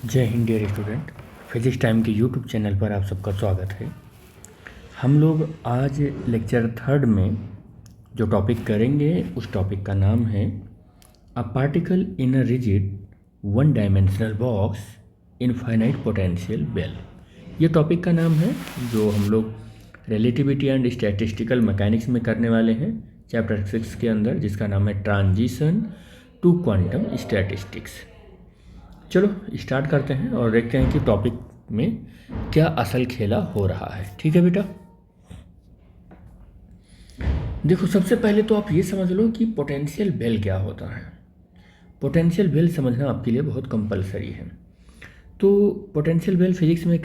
जय Hind dear student. Physics time के YouTube channel पर आप सबका स्वागत है। हम लोग आज लेक्चर 3 में जो टॉपिक करेंगे उस टॉपिक का नाम है a particle in a rigid one dimensional box infinite potential well. ये टॉपिक का नाम है जो हम लोग रिलेटिविटी एंड स्टैटिस्टिकल मैकेनिक्स में करने वाले हैं चैप्टर 6 के अंदर, जिसका नाम है ट्रांजिशन टू क्वांटम स्टैटिस्टिक्स। चलो स्टार्ट करते हैं और देखते हैं कि टॉपिक में क्या असल खेला हो रहा है। ठीक है बेटा, देखो सबसे पहले तो आप ये समझ लो कि पोटेंशियल बेल क्या होता है। पोटेंशियल बेल समझना आपके लिए बहुत कंपलसरी है। तो पोटेंशियल बेल फिजिक्स में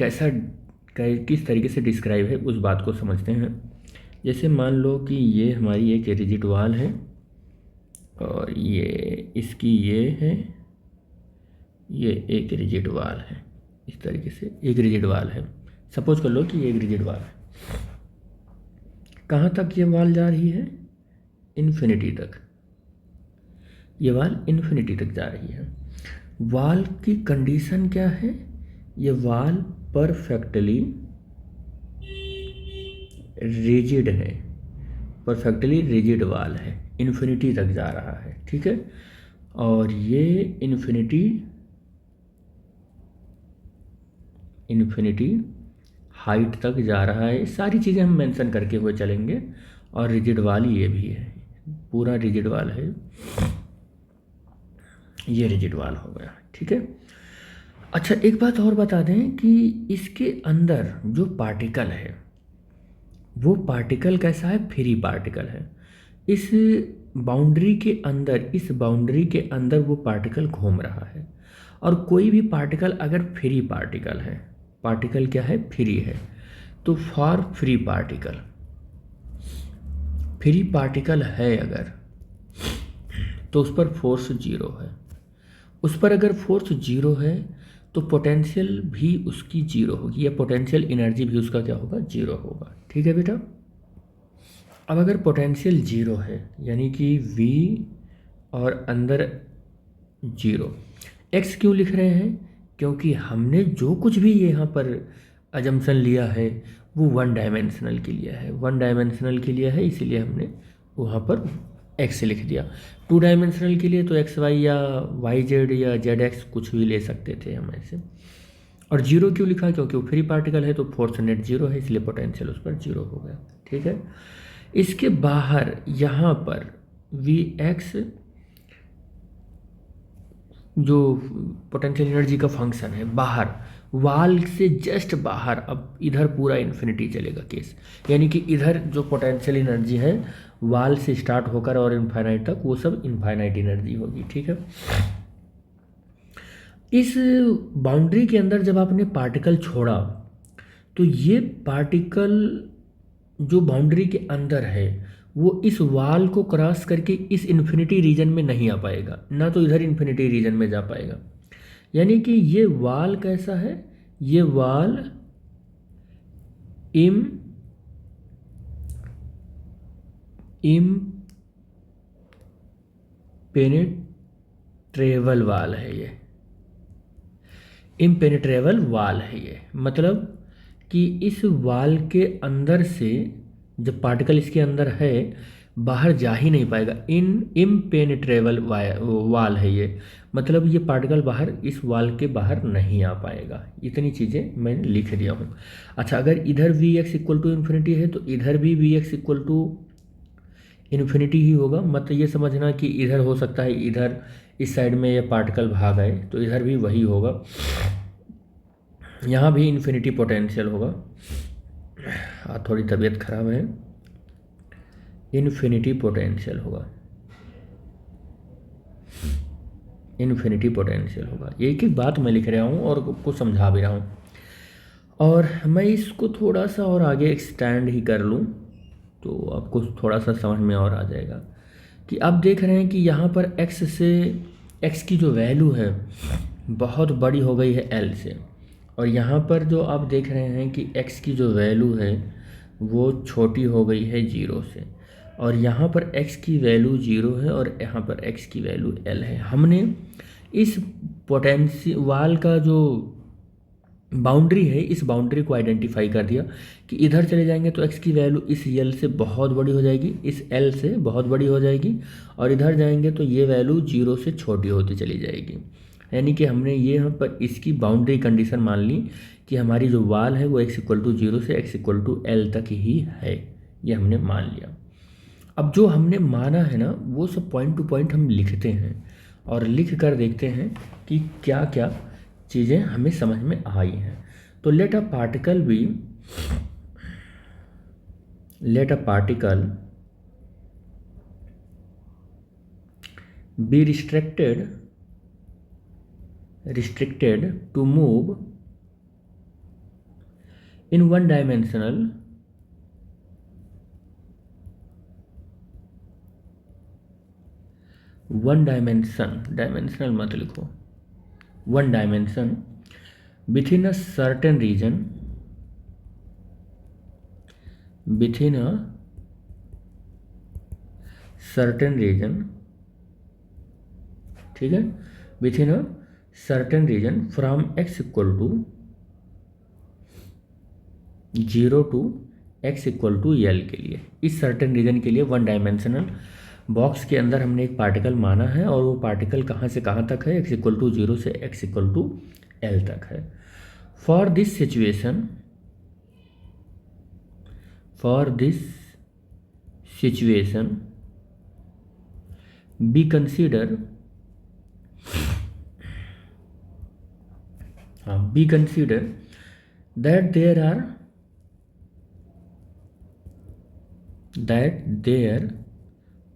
किस तरीके से डिस्क्राइब है उस बात को समझते हैं। जैसे मान लो कि ये हमारी एक रिजिड वॉल है और ये इसकी ये है, ये एक रिजिड वाल है। इस तरीके से एक रिजिड वाल है। सपोज कर लो कि ये एक रिजिड वाल है। कहाँ तक ये वाल जा रही है? इन्फिनिटी तक। ये वाल इन्फिनिटी तक जा रही है। वाल की कंडीशन क्या है? ये वाल परफेक्टली रिजिड है, परफेक्टली रिजिड वाल है, इन्फिनिटी तक जा रहा है। ठीक है, और ये इन्फिनिटी हाइट तक जा रहा है। सारी चीज़ें हम मेंशन करके हुए चलेंगे। और रिजिड वाल ये भी है, पूरा रिजिड वाल है, ये रिजिड वाल हो गया। ठीक है, अच्छा एक बात और बता दें कि इसके अंदर जो पार्टिकल है वो पार्टिकल कैसा है? फ्री पार्टिकल है। इस बाउंड्री के अंदर वो पार्टिकल घूम रहा है। और कोई भी पार्टिकल अगर फ्री पार्टिकल है, पार्टिकल क्या है? फ्री है, तो फॉर फ्री पार्टिकल है अगर, तो उस पर फोर्स जीरो है। उस पर अगर फोर्स जीरो है तो पोटेंशियल भी उसकी जीरो होगी, या पोटेंशियल एनर्जी भी उसका क्या होगा? जीरो होगा। ठीक है बेटा, अब अगर पोटेंशियल जीरो है यानी कि V और अंदर जीरो, x क्यों लिख रहे हैं? क्योंकि हमने जो कुछ भी यहाँ पर अजम्पशन लिया है वो वन डायमेंशनल के लिए है, इसीलिए हमने वहाँ पर x लिख दिया। 2 डायमेंशनल के लिए तो xy या yz या zx कुछ भी ले सकते थे हम ऐसे। और जीरो क्यों लिखा? क्योंकि वो फ्री पार्टिकल है तो फोर्स नेट जीरो है, इसलिए पोटेंशियल उस पर जीरो हो गया। ठीक है, इसके बाहर यहाँ पर Vx जो पोटेंशियल एनर्जी का फंक्शन है, बाहर वाल से जस्ट बाहर, अब इधर पूरा इन्फिनिटी चलेगा केस, यानी कि इधर जो पोटेंशियल एनर्जी है वाल से स्टार्ट होकर और इनफाइनाइट तक, वो सब इनफाइनाइट एनर्जी होगी। ठीक है, इस बाउंड्री के अंदर जब आपने पार्टिकल छोड़ा तो ये पार्टिकल जो बाउंड्री के अंदर है वो इस वाल को क्रॉस करके इस इन्फिनिटी रीजन में नहीं आ पाएगा, ना तो इधर इन्फिनिटी रीजन में जा पाएगा। यानी कि ये वाल कैसा है? ये वाल इम्पेनेट्रेबल वाल है। ये इम्पेनेट्रेबल वाल है। ये मतलब कि इस वाल के अंदर से जब पार्टिकल इसके अंदर है बाहर जा ही नहीं पाएगा। इम्पेनेट्रेबल वाल है ये, मतलब ये पार्टिकल बाहर इस वाल के बाहर नहीं आ पाएगा। इतनी चीज़ें मैंने लिख दिया हूँ। अच्छा, अगर इधर Vx इक्वल टू इन्फिनिटी है तो इधर भी Vx इक्वल टू इन्फिनिटी ही होगा। मतलब ये समझना कि इधर हो सकता है, इधर इस साइड में ये पार्टिकल भाग आए तो इधर भी वही होगा, यहाँ भी इन्फिनिटी पोटेंशियल होगा। थोड़ी तबीयत खराब है, इन्फिनिटी पोटेंशियल होगा, एक एक बात मैं लिख रहा हूँ और आपको समझा भी रहा हूँ। और मैं इसको थोड़ा सा और आगे एक्सटेंड ही कर लूँ तो आपको थोड़ा सा समझ में और आ जाएगा कि आप देख रहे हैं कि यहाँ पर x की जो वैल्यू है बहुत बड़ी हो गई है L से, और यहाँ पर जो आप देख रहे हैं कि x की जो वैल्यू है वो छोटी हो गई है 0 से, और यहाँ पर x की वैल्यू 0 है और यहाँ पर x की वैल्यू L है। हमने इस वाल का जो बाउंड्री है, इस बाउंड्री को आइडेंटिफाई कर दिया कि इधर चले जाएंगे तो x की वैल्यू इस यल से बहुत बड़ी हो जाएगी, इस l से बहुत बड़ी हो जाएगी, और इधर जाएंगे तो ये वैल्यू 0 से छोटी होती चली जाएगी। यानी कि हमने ये यहाँ पर इसकी बाउंड्री कंडीशन मान ली कि हमारी जो वाल है वो x=0 से x=l तक ही है, ये हमने मान लिया। अब जो हमने माना है ना वो सब पॉइंट टू पॉइंट हम लिखते हैं और लिख कर देखते हैं कि क्या क्या चीज़ें हमें समझ में आई हैं। तो let a particle be restricted to move in one dimensional dimensional मत लिखो, one dimension within a certain region, ठीक है, within a certain region from x=0 to x=l के लिए, इस सर्टेन रीजन के लिए वन डायमेंशनल बॉक्स के अंदर हमने एक पार्टिकल माना है और वो पार्टिकल कहाँ से कहाँ तक है, x=0 से x=l तक है। For this situation B consider that there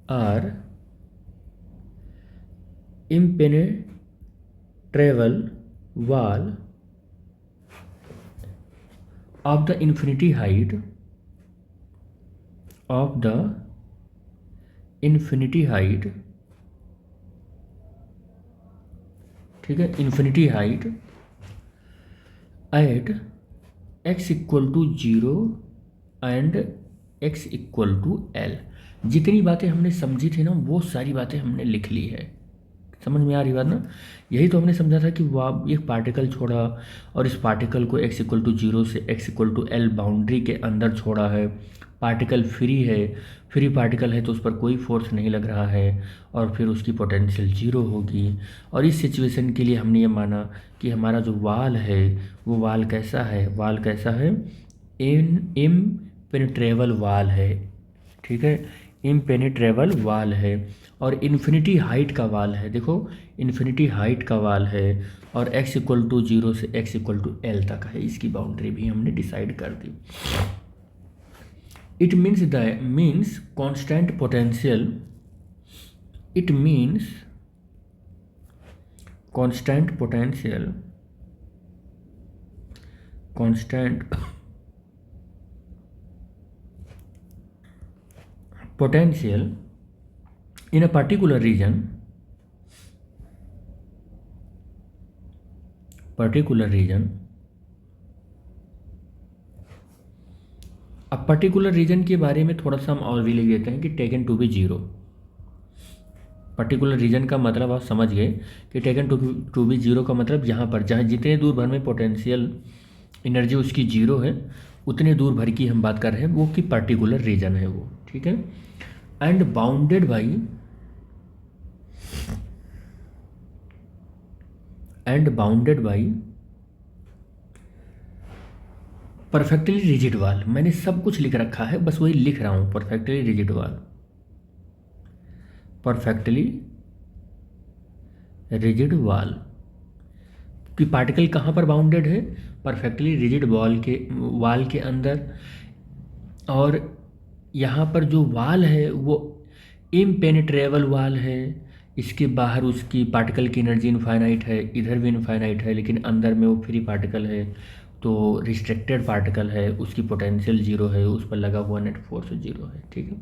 are impenetrable wall of the infinity height ठीक है, infinity height at x=0 and x=l। जितनी बातें हमने समझी थी ना वो सारी बातें हमने लिख ली है। समझ में आ रही बात ना? यही तो हमने समझा था कि वह एक पार्टिकल छोड़ा और इस पार्टिकल को x=0 से x=l बाउंड्री के अंदर छोड़ा है। पार्टिकल फ्री है, फ्री पार्टिकल है तो उस पर कोई फोर्स नहीं लग रहा है और फिर उसकी पोटेंशियल 0 होगी। और इस सिचुएशन के लिए हमने ये माना कि हमारा जो वाल है वो वाल कैसा है, इम्पेनिट्रेबल वाल है, ठीक है, इम्पेनिट्रेबल वाल है और इन्फिनिटी हाइट का वाल है। देखो इन्फिनिटी हाइट का वाल है और x=0 से x=l तक है, इसकी बाउंड्री भी हमने डिसाइड कर दी। It means constant potential. It means constant potential in a particular region अब पर्टिकुलर रीजन के बारे में थोड़ा सा हम और भी लिख देते हैं कि taken to be 0। Particular region का मतलब आप समझ गए कि टेकन टू बी 0 का मतलब यहाँ पर जहाँ जितने दूर भर में पोटेंशियल एनर्जी उसकी 0 है उतने दूर भर की हम बात कर रहे हैं, वो कि पर्टिकुलर रीजन है वो, ठीक है। And bounded by perfectly rigid वाल। मैंने सब कुछ लिख रखा है, बस वही लिख रहा हूँ। परफेक्टली रिजिड वाल कि पार्टिकल कहाँ पर बाउंडेड है, परफेक्टली रिजिड वाल के अंदर। और यहाँ पर जो वाल है वो इम्पेनिट्रेबल वाल है, इसके बाहर उसकी पार्टिकल की एनर्जी इनफाइनाइट है, इधर भी इनफाइनाइट है, लेकिन अंदर में वो फ्री पार्टिकल है तो रिस्ट्रिक्टेड पार्टिकल है, उसकी पोटेंशियल 0 है, उस पर लगा हुआ नेट फोर्स 0 है, ठीक है।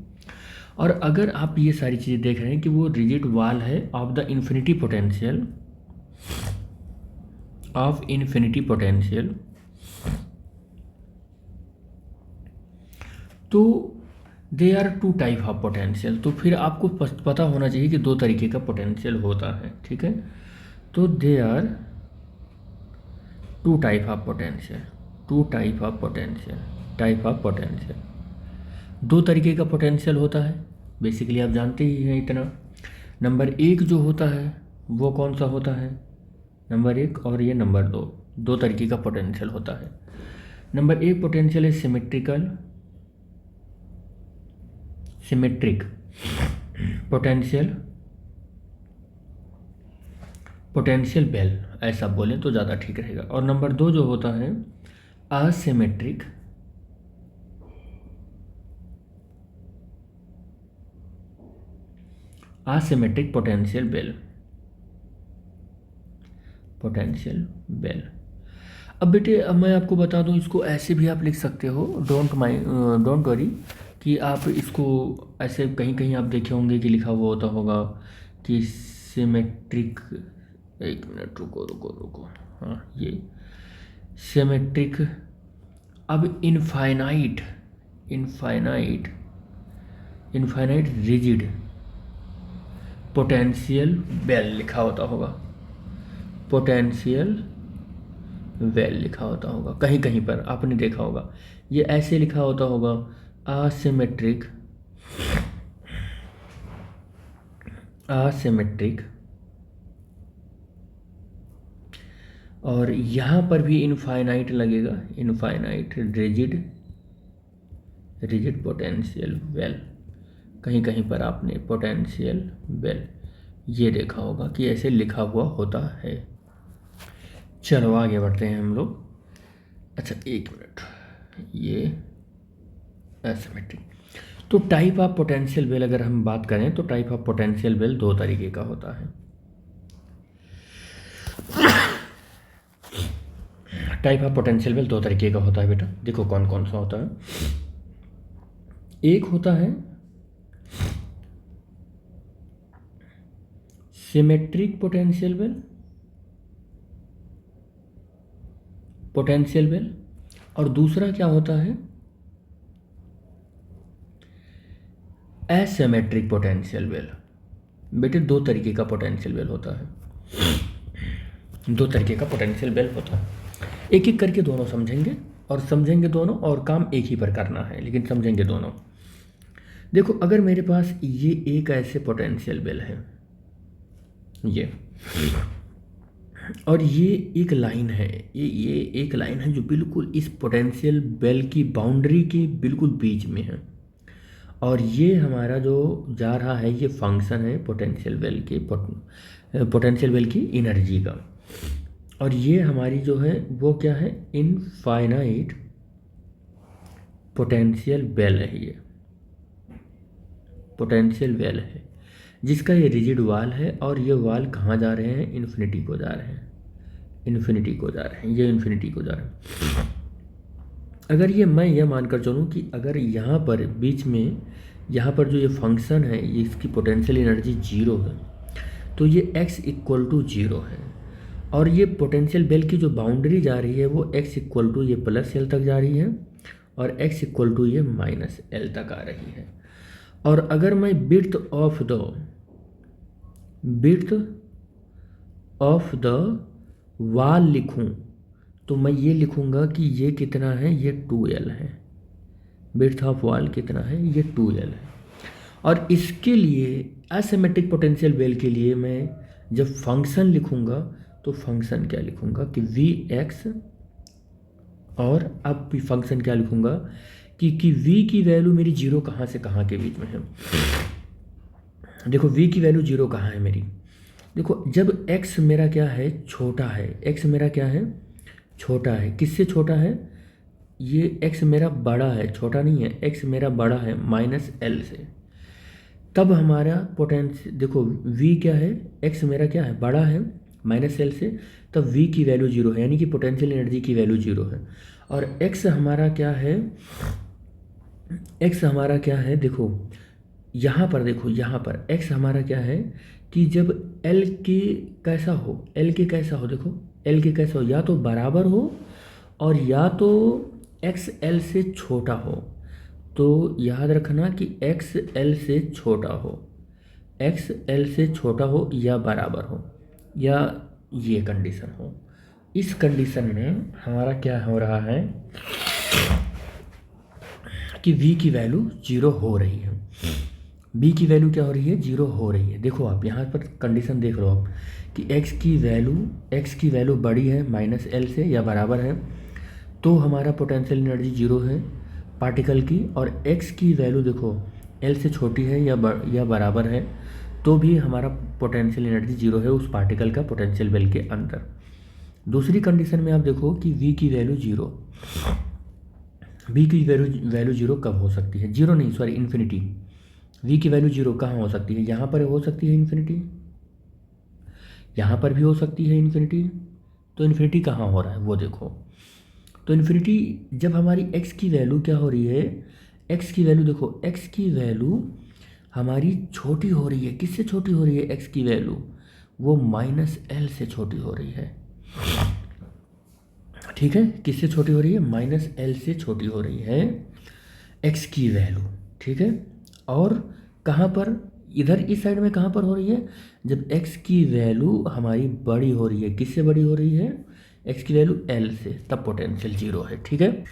और अगर आप ये सारी चीज़ें देख रहे हैं कि वो रिजिड वाल है ऑफ द इन्फिनिटी पोटेंशियल तो they are 2 type of potential. तो फिर आपको पता होना चाहिए कि 2 तरीके का पोटेंशियल होता है, ठीक है। तो they are two type of potential, two type of potential, type of potential, दो तरीके का पोटेंशियल होता है। बेसिकली आप जानते ही हैं इतना। नंबर एक जो होता है वो कौन सा होता है, नंबर एक, और ये नंबर दो, दो तरीके का पोटेंशियल होता है। नंबर एक पोटेंशियल है symmetrical, symmetric potential, potential well ऐसा बोलें तो ज़्यादा ठीक रहेगा। और नंबर दो जो होता है asymmetric, asymmetric potential well, potential well. अब बेटे अब मैं आपको बता दूं, इसको ऐसे भी आप लिख सकते हो, डोंट वरी कि आप इसको ऐसे कहीं कहीं आप देखे होंगे कि लिखा हुआ होता होगा कि सिमेट्रिक, एक मिनट रुको रुको रुको, हाँ ये सिमेट्रिक। अब infinite, infinite, infinite rigid potential well लिखा होता होगा, पोटेंशियल वेल लिखा होता होगा, कहीं कहीं पर आपने देखा होगा। ये ऐसे लिखा होता होगा असिमेट्रिक, असिमेट्रिक, और यहाँ पर भी इनफाइनाइट लगेगा, infinite rigid, rigid potential well, कहीं कहीं पर आपने पोटेंशियल वेल ये देखा होगा कि ऐसे लिखा हुआ होता है। चलो आगे बढ़ते हैं हम लोग। अच्छा एक मिनट, ये एसिमेट्रिक। तो टाइप ऑफ पोटेंशियल बेल अगर हम बात करें तो टाइप ऑफ पोटेंशियल बेल दो तरीके का होता है। टाइप ऑफ पोटेंशियल बेल दो तरीके का होता है बेटा, देखो कौन कौन सा होता है। एक होता है symmetric potential well, potential well, और दूसरा क्या होता है एसिमेट्रिक पोटेंशियल बेल। बेटे दो तरीके का पोटेंशियल बेल होता है, दो तरीके का पोटेंशियल बेल होता है। एक एक करके दोनों समझेंगे, और समझेंगे दोनों, और काम एक ही पर करना है लेकिन समझेंगे दोनों। देखो अगर मेरे पास ये एक ऐसे पोटेंशियल बेल है, ये, और ये एक लाइन है, ये एक लाइन है जो बिल्कुल इस पोटेंशियल बेल की बाउंड्री के बिल्कुल बीच में है, और ये हमारा जो जा रहा है ये फंक्शन है पोटेंशियल बेल के, पोटेंशियल बेल की एनर्जी का, और ये हमारी जो है वो क्या है इनफाइनाइट पोटेंशियल बेल है, ये पोटेंशियल बेल है जिसका ये रिजिड वाल है, और ये वाल कहाँ जा रहे हैं, इन्फिनिटी को जा रहे हैं, इन्फिनिटी को जा रहे हैं, ये इन्फिनिटी को जा रहे हैं। अगर ये मैं ये मानकर चलूँ कि अगर यहाँ पर बीच में, यहाँ पर जो ये फंक्शन है ये इसकी पोटेंशियल एनर्जी जीरो है, तो ये x इक्वल टू जीरो है, और ये पोटेंशियल बेल की जो बाउंड्री जा रही है वो x इक्वल टू ये प्लस एल तक जा रही है, और x इक्वल टू ये माइनस एल तक आ रही है। और अगर मैं विड्थ ऑफ द वाल लिखूं तो मैं ये लिखूंगा कि ये कितना है, ये 2l है, विड्थ ऑफ वाल कितना है, ये 2l है। और इसके लिए एसिमेट्रिक पोटेंशियल बेल के लिए मैं जब फंक्शन लिखूंगा तो फंक्शन क्या लिखूंगा कि Vx, और अब भी फंक्शन क्या लिखूंगा कि v की वैल्यू मेरी जीरो कहाँ से कहाँ के बीच में है। देखो v की वैल्यू जीरो कहाँ है मेरी, देखो जब x मेरा क्या है छोटा है, x मेरा क्या है छोटा है, किससे छोटा है, ये x मेरा बड़ा है, छोटा नहीं है, x मेरा बड़ा है माइनस एल से, तब हमारा पोटेंशियल देखो v क्या है, x मेरा क्या है बड़ा है माइनस एल से, तब v की वैल्यू जीरो है, यानी कि पोटेंशियल एनर्जी की वैल्यू जीरो है। और x हमारा क्या है, x हमारा क्या है, देखो यहाँ पर, देखो यहाँ पर x हमारा क्या है कि जब L के कैसा हो, L के कैसा हो, देखो L के कैसा हो, या तो बराबर हो और या तो x L से छोटा हो। तो याद रखना कि x L से छोटा हो, x L से छोटा हो या बराबर हो, या ये कंडीशन हो। इस कंडीशन में हमारा क्या हो रहा है कि v की वैल्यू 0 हो रही है। b की वैल्यू क्या हो रही है? 0 हो रही है। देखो आप यहाँ पर कंडीशन देख लो आप कि x की वैल्यू बड़ी है -L से या बराबर है तो हमारा पोटेंशियल एनर्जी 0 है पार्टिकल की, और x की वैल्यू देखो L से छोटी है या बराबर है तो भी हमारा पोटेंशियल एनर्जी 0 है उस पार्टिकल का पोटेंशियल बेल के अंदर। दूसरी कंडीशन में आप देखो कि v की वैल्यू 0, v की वैल्यू 0 कब हो सकती है? 0 नहीं, सॉरी, इन्फिनिटी। v की वैल्यू 0 कहाँ हो सकती है? यहाँ पर हो सकती है इन्फिनिटी, यहाँ पर भी हो सकती है इन्फिनिटी। तो इन्फिनिटी कहाँ हो रहा है वो देखो। तो इन्फिनिटी जब हमारी x की वैल्यू क्या हो रही है? x की वैल्यू देखो, x की वैल्यू हमारी छोटी हो रही है। किससे छोटी हो रही है x की वैल्यू? वो -L से छोटी हो रही है। ठीक है, किससे छोटी हो रही है? -L से छोटी हो रही है x की वैल्यू। ठीक है, और कहाँ पर? इधर इस साइड में कहाँ पर हो रही है? जब x की वैल्यू हमारी बड़ी हो रही है। किससे बड़ी हो रही है? x की वैल्यू L से, तब पोटेंशियल 0 है। ठीक है,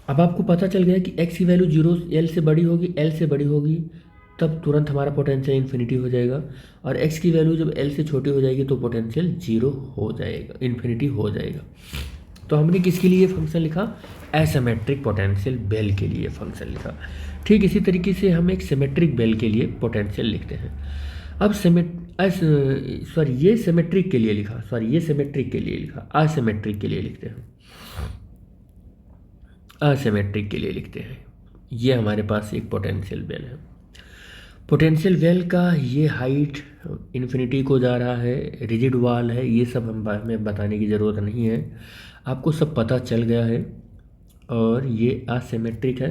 अब आपको पता चल गया कि x की वैल्यू 0 L से बड़ी होगी, L से बड़ी होगी तब तुरंत हमारा पोटेंशियल इन्फिनिटी हो जाएगा, और x की वैल्यू जब L से छोटी हो जाएगी तो पोटेंशियल 0 हो जाएगा, इन्फिनिटी हो जाएगा। तो हमने किसके लिए फंक्शन लिखा? एसिमेट्रिक पोटेंशियल बेल के लिए फंक्शन लिखा। ठीक इसी तरीके से हम एक सिमेट्रिक बेल के लिए पोटेंशियल लिखते हैं। अब ये सिमेट्रिक के लिए लिखा, ये सिमेट्रिक के लिए लिखा, असिमेट्रिक के लिए लिखते हैं, असिमेट्रिक के लिए लिखते हैं। ये हमारे पास एक पोटेंशियल बेल है। पोटेंशियल बेल का ये हाइट इन्फिनिटी को जा रहा है, रिजिड वॉल है, ये सब हमें बताने की ज़रूरत नहीं है, आपको सब पता चल गया है। और ये असिमेट्रिक है।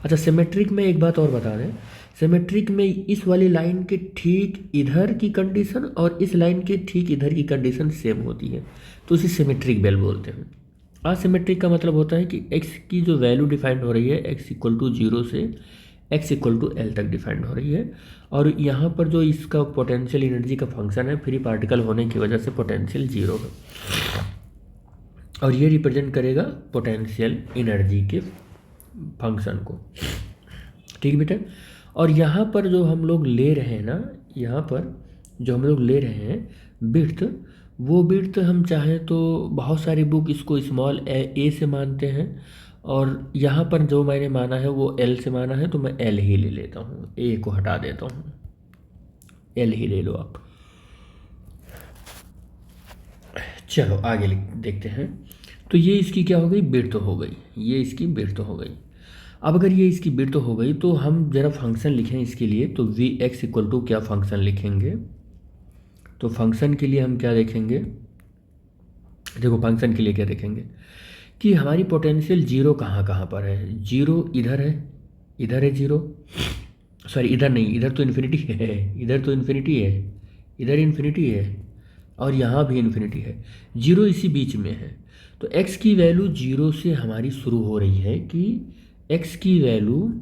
अच्छा, सिमेट्रिक में एक बात और बता दें, सिमेट्रिक में इस वाली लाइन के ठीक इधर की कंडीशन और इस लाइन के ठीक इधर की कंडीशन सेम होती है, तो इसे सिमेट्रिक बेल बोलते हैं। असिमेट्रिक का मतलब होता है कि x की जो वैल्यू डिफाइंड हो रही है x = 0 से x = L तक डिफाइंड हो रही है, और यहाँ पर जो इसका पोटेंशियल एनर्जी का फंक्शन है फ्री पार्टिकल होने की वजह से पोटेंशियल 0 है, और ये रिप्रेजेंट करेगा पोटेंशियल एनर्जी के फंक्शन को। ठीक बेटा, और यहाँ पर जो हम लोग ले रहे हैं ना, यहाँ पर जो हम लोग ले रहे हैं विड्थ, वो विड्थ हम चाहें तो बहुत सारी बुक इसको स्मॉल a से मानते हैं, और यहाँ पर जो मैंने माना है वो L से माना है, तो मैं L ही ले लेता हूँ, a को हटा देता हूँ, L ही ले लो आप। चलो आगे देखते हैं। तो ये इसकी क्या हो गई? विड्थ हो गई, ये इसकी विड्थ हो गई। अब अगर ये इसकी विड्थ हो गई तो हम जरा फंक्शन लिखें इसके लिए, तो Vx = क्या फंक्शन लिखेंगे? तो फंक्शन के लिए हम क्या देखेंगे? देखो फंक्शन के लिए क्या देखेंगे कि हमारी पोटेंशियल 0 कहाँ पर है? 0 इधर है, इधर है 0, सॉरी इधर नहीं, इधर तो इन्फिनिटी है, इधर तो इन्फिनिटी है, इधर इन्फिनिटी है, और यहाँ भी इन्फिनिटी है, 0 इसी बीच में है। तो x की वैल्यू 0 से हमारी शुरू हो रही है कि x की वैल्यू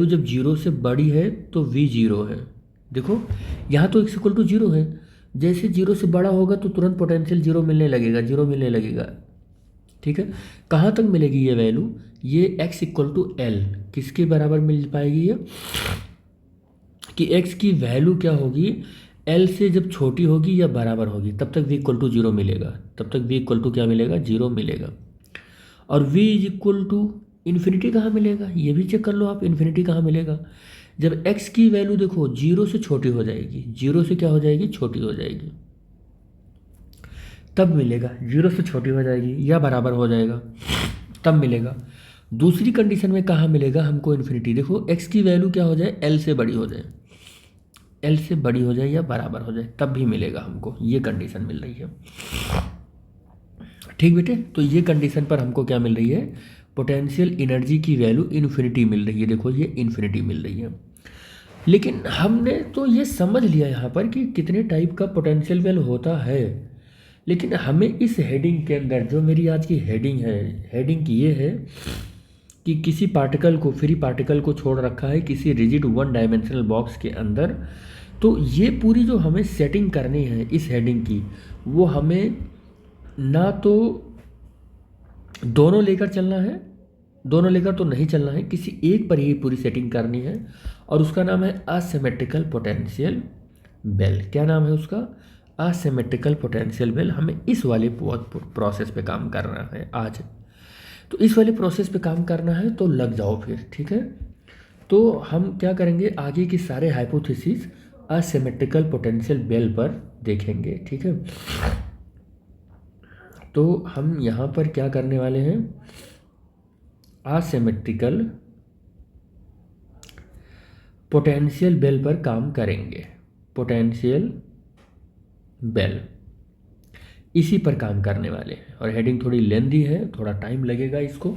जब 0 से बड़ी है तो v 0 है। देखो यहाँ तो x = 0 है, जैसे 0 से बड़ा होगा तो तुरंत पोटेंशियल 0 मिलने लगेगा, 0 मिलने लगेगा। ठीक है, कहाँ तक मिलेगी ये वैल्यू? ये x = L किसके बराबर मिल पाएगी ये? कि x की वैल्यू क्या होगी? L से जब छोटी होगी या बराबर होगी तब तक v = 0 मिलेगा, तब तक v = क्या मिलेगा? 0 मिलेगा। और v = इन्फिनिटी कहाँ मिलेगा? ये भी चेक कर लो आप, इन्फिनिटी कहाँ मिलेगा? जब x की वैल्यू देखो 0 से छोटी हो जाएगी, 0 से क्या हो जाएगी? छोटी हो जाएगी, तब मिलेगा। 0 से छोटी हो जाएगी या बराबर हो जाएगा तब मिलेगा। दूसरी कंडीशन में कहाँ मिलेगा हमको? इन्फिनिटी। देखो x की वैल्यू क्या हो जाए? L से बड़ी हो जाए, L से बड़ी हो जाए या बराबर हो जाए तब भी मिलेगा हमको, ये कंडीशन मिल रही है। ठीक बेटे, तो ये कंडीशन पर हमको क्या मिल रही है? पोटेंशियल एनर्जी की वैल्यू इन्फिनिटी मिल रही है। देखो ये इन्फिनिटी मिल रही है। लेकिन हमने तो ये समझ लिया यहाँ पर कि कितने टाइप का पोटेंशियल बेल होता है, लेकिन हमें इस हेडिंग के अंदर जो मेरी आज की हेडिंग है, हेडिंग ये है कि किसी पार्टिकल को, फ्री पार्टिकल को छोड़ रखा है किसी रिजिड 1 डायमेंशनल बॉक्स के अंदर, तो ये पूरी जो हमें सेटिंग करनी है इस हेडिंग की, वो हमें ना तो दोनों लेकर चलना है, दोनों लेकर तो नहीं चलना है, किसी एक पर ही पूरी सेटिंग करनी है, और उसका नाम है असिमेट्रिकल पोटेंशियल बेल। क्या नाम है उसका? Asymmetrical potential well. हमें इस वाले प्रोसेस पे काम करना है आज। तो इस वाले प्रोसेस पे काम करना है तो लग जाओ फिर, ठीक है। तो हम क्या करेंगे, आगे की सारे हाइपोथेसिस असिमेट्रिकल पोटेंशियल बेल पर देखेंगे, ठीक है। तो हम यहाँ पर क्या करने वाले हैं, असिमेट्रिकल पोटेंशियल बेल पर काम करेंगे। पोटेंशियल बेल, इसी पर काम करने वाले हैं। और हेडिंग थोड़ी लेंदी है, थोड़ा टाइम लगेगा इसको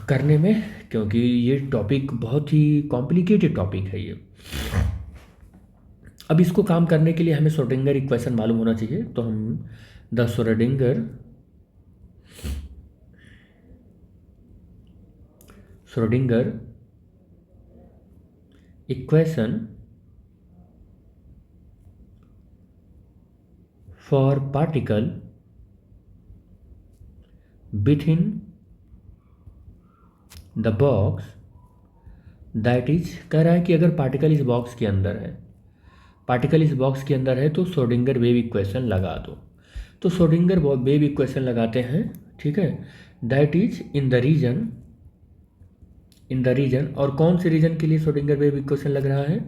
करने में, क्योंकि ये टॉपिक बहुत ही कॉम्प्लिकेटेड टॉपिक है ये। अब इसको काम करने के लिए हमें श्रोडिंगर इक्वेशन मालूम होना चाहिए। तो हम the Schrodinger equation for particle within the box that is, कह रहा है कि अगर पार्टिकल इस बॉक्स के अंदर है, पार्टिकल इस बॉक्स के अंदर है तो श्रोडिंगर वेव इक्वेशन लगा दो। तो श्रोडिंगर वेव इक्वेशन लगाते हैं, ठीक है। That is in the region, और कौन से रीजन के लिए श्रोडिंगर वेव इक्वेशन लग रहा है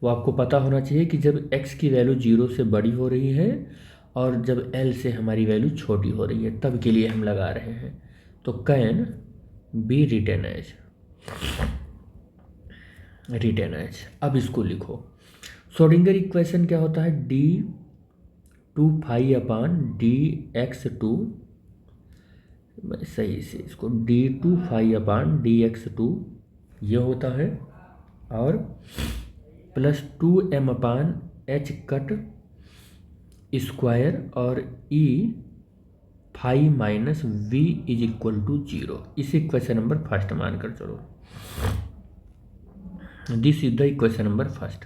वो आपको पता होना चाहिए कि जब x की वैल्यू 0 से बड़ी हो रही है और जब l से हमारी वैल्यू छोटी हो रही है, तब के लिए हम लगा रहे हैं। तो कैन बी रिटेन एज। अब इसको लिखो, श्रोडिंगर इक्वेशन क्या होता है, d2 फाई अपान dx2, सही से इसको d2 फाई अपान dx2 ये होता है, और plus 2m upon h cut square और e phi minus v is equal to 0। इसे इक्वेशन नंबर फर्स्ट मानकर चलो। This is the equation number first.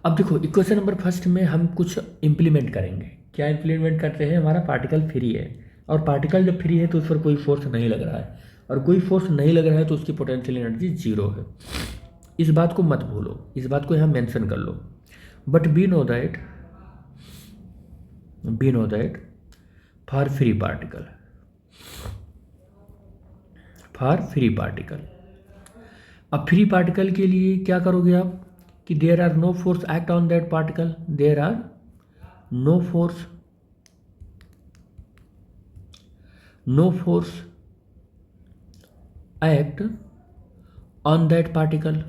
अब देखो इक्वेशन नंबर फर्स्ट में हम कुछ इम्प्लीमेंट करेंगे। क्या इम्प्लीमेंट करते हैं, हमारा पार्टिकल फ्री है, और पार्टिकल जब फ्री है तो उस पर कोई फोर्स नहीं लग रहा है, और कोई फोर्स नहीं लग रहा है तो उसकी पोटेंशियल एनर्जी 0 है। इस बात को मत भूलो, इस बात को यहाँ मेंशन कर लो। But we know that for free particle, अब फ्री पार्टिकल के लिए क्या करोगे आप कि there are no force act on that particle, there are no force act on that particle,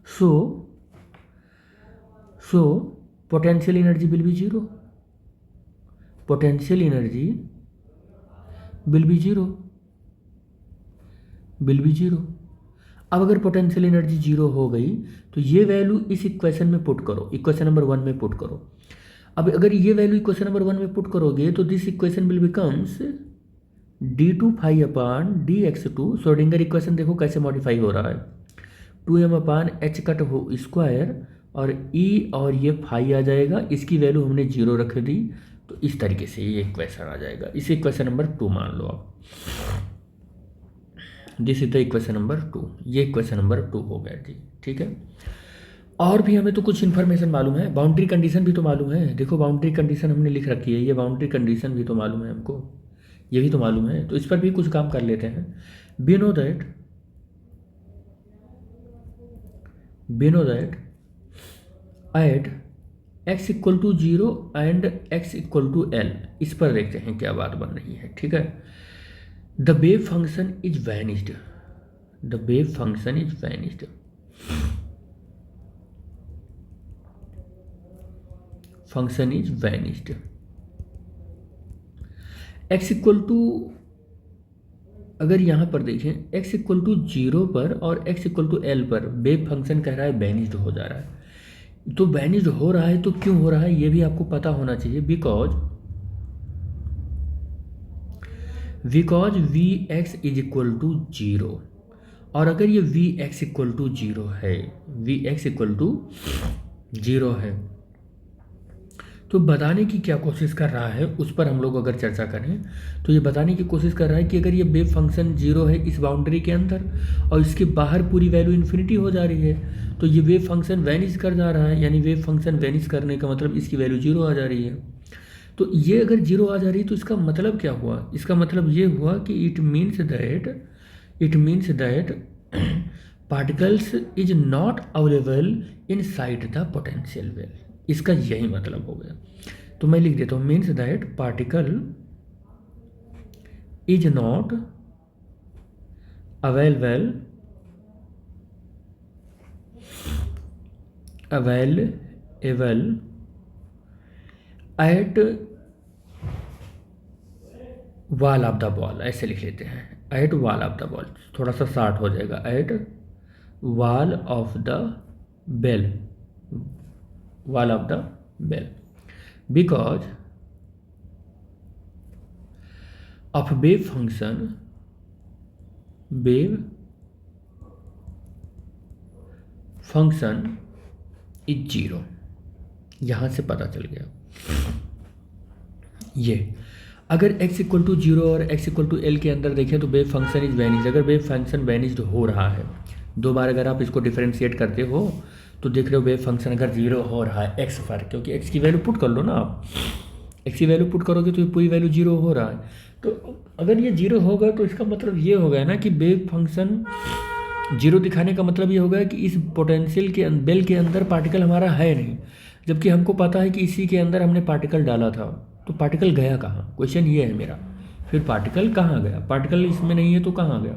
so potential energy will be zero, अब अगर potential energy 0 हो गई तो ये वैल्यू इस इक्वेशन में पुट करो, इक्वेशन नंबर 1 में पुट करो। अब अगर ये वैल्यू इक्वेशन नंबर 1 में पुट करोगे तो this equation will becomes d2 phi upon dx2। Schrodinger equation देखो कैसे मॉडिफाई हो रहा है, 2m अपान h कट हो स्क्वायर और e और ये फाई आ जाएगा, इसकी वैल्यू हमने 0 रख दी, तो इस तरीके से ये इक्वेशन आ जाएगा। इसे इक्वेशन नंबर 2 मान लो आप। This is the equation number 2, ये इक्वेशन नंबर 2 हो गया जी, ठीक है। और भी हमें तो कुछ इन्फॉर्मेशन मालूम है, बाउंड्री कंडीशन भी तो मालूम है। देखो बाउंड्री कंडीशन हमने लिख रखी है, ये बाउंड्री कंडीशन भी तो मालूम है हमको, ये भी तो मालूम है, तो इस पर भी कुछ काम कर लेते हैं। We know that at x equal to 0 and x equal to l, इस पर देखते हैं क्या बात बन रही है, ठीक है। The wave function is vanished, x equal to, अगर यहाँ पर देखें x इक्वल टू 0 पर और x इक्वल टू l पर वेव फंक्शन कह रहा है वैनिस्ड हो जा रहा है। तो वैनिस्ड हो रहा है तो क्यों हो रहा है ये भी आपको पता होना चाहिए, because Vx is equal to 0 और अगर ये V X equal to zero है, V X equal to zero है, तो बताने की क्या कोशिश कर रहा है उस पर हम लोग अगर चर्चा करें तो ये बताने की कोशिश कर रहा है कि अगर ये वेव फंक्शन जीरो है इस बाउंड्री के अंदर और इसके बाहर पूरी वैल्यू इन्फिनिटी हो जा रही है तो ये वेव फंक्शन वैनिश कर जा रहा है, यानी वेव फंक्शन वैनिश करने का मतलब इसकी वैल्यू जीरो आ जा रही है। तो ये अगर जीरो आ जा रही है तो इसका मतलब क्या हुआ? इसका मतलब ये हुआ कि it means that particles is not available in side the potential well. इसका यही मतलब हो गया। तो मैं लिख देता हूँ means that particle is not available at wall of the ball, ऐसे लिख लेते हैं, at wall of the ball, थोड़ा सा शार्ट हो जाएगा, at wall of the well, wall of the bell, because of wave function is zero. यहाँ से पता चल गया ये अगर x इक्वल टू जीरो और x इक्वल टू एल के अंदर देखें तो वेव फंक्शन इज वैनिश्ड। अगर वेव फंक्शन वैनिश्ड हो रहा है, दो बार अगर आप इसको डिफरेंशिएट करते हो तो देख रहे हो वेव फंक्शन अगर जीरो हो रहा है एक्स पर, क्योंकि एक्स की वैल्यू पुट कर लो ना आप, एक्स की वैल्यू पुट करोगे तो ये पूरी वैल्यू जीरो हो रहा है। तो अगर ये जीरो होगा तो इसका मतलब ये हो गया ना कि वेव फंक्शन जीरो दिखाने का मतलब ये हो गया कि इस पोटेंशियल के बेल के अंदर पार्टिकल हमारा है नहीं, जबकि हमको पता है कि इसी के अंदर हमने पार्टिकल डाला था। तो पार्टिकल गया कहाँ? क्वेश्चन ये है मेरा। फिर पार्टिकल कहाँ गया? पार्टिकल इसमें नहीं है तो कहाँ गया?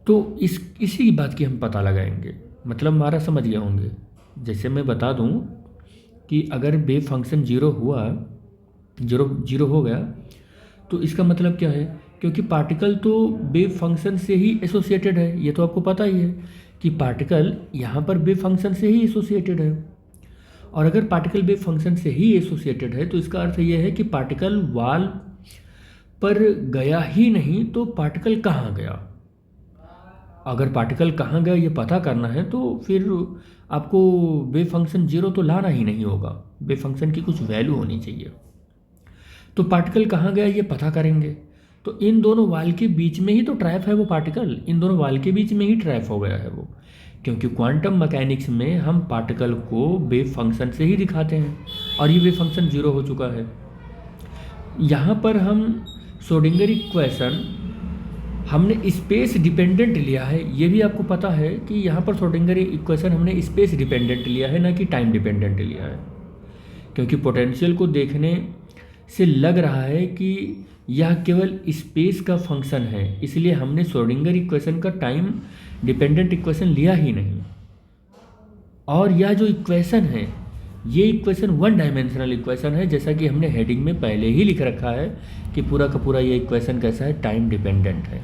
तो इसी बात की हम पता लगाएंगे, मतलब हमारा समझ गए होंगे। जैसे मैं बता दूं कि अगर वेव फंक्शन जीरो हुआ, जीरो हो गया, तो इसका मतलब क्या है? क्योंकि पार्टिकल तो वेव फंक्शन से ही एसोसिएटेड है, ये तो आपको पता ही है कि पार्टिकल यहाँ पर वेव फंक्शन से ही एसोसिएटेड है। और अगर पार्टिकल वेव फंक्शन से ही एसोसिएटेड है तो इसका अर्थ ये है कि पार्टिकल वॉल पर गया ही नहीं, तो पार्टिकल कहाँ गया? अगर पार्टिकल कहाँ गया ये पता करना है तो फिर आपको वेव फंक्शन जीरो तो लाना ही नहीं होगा, वेव फंक्शन की कुछ वैल्यू होनी चाहिए। तो पार्टिकल कहाँ गया ये पता करेंगे। तो इन दोनों वाल के बीच में ही तो ट्रैप है वो पार्टिकल, इन दोनों वाल के बीच में ही ट्रैप हो गया है वो, क्योंकि क्वांटम मैकेनिक्स में हम पार्टिकल को वेव फंक्शन से ही दिखाते हैं और ये वेव फंक्शन जीरो हो चुका है। यहाँ पर हम श्रोडिंगर इक्वेशन हमने स्पेस डिपेंडेंट लिया है, ये भी आपको पता है कि यहाँ पर श्रोडिंगर इक्वेशन हमने स्पेस डिपेंडेंट लिया है, ना कि टाइम डिपेंडेंट लिया है, क्योंकि पोटेंशियल को देखने से लग रहा है कि यह केवल स्पेस का फंक्शन है, इसलिए हमने श्रोडिंगर इक्वेशन का टाइम डिपेंडेंट इक्वेशन लिया ही नहीं। और यह जो इक्वेशन है ये इक्वेशन वन डायमेंशनल इक्वेशन है, जैसा कि हमने हेडिंग में पहले ही लिख रखा है कि पूरा का पूरा ये इक्वेशन कैसा है? टाइम डिपेंडेंट है,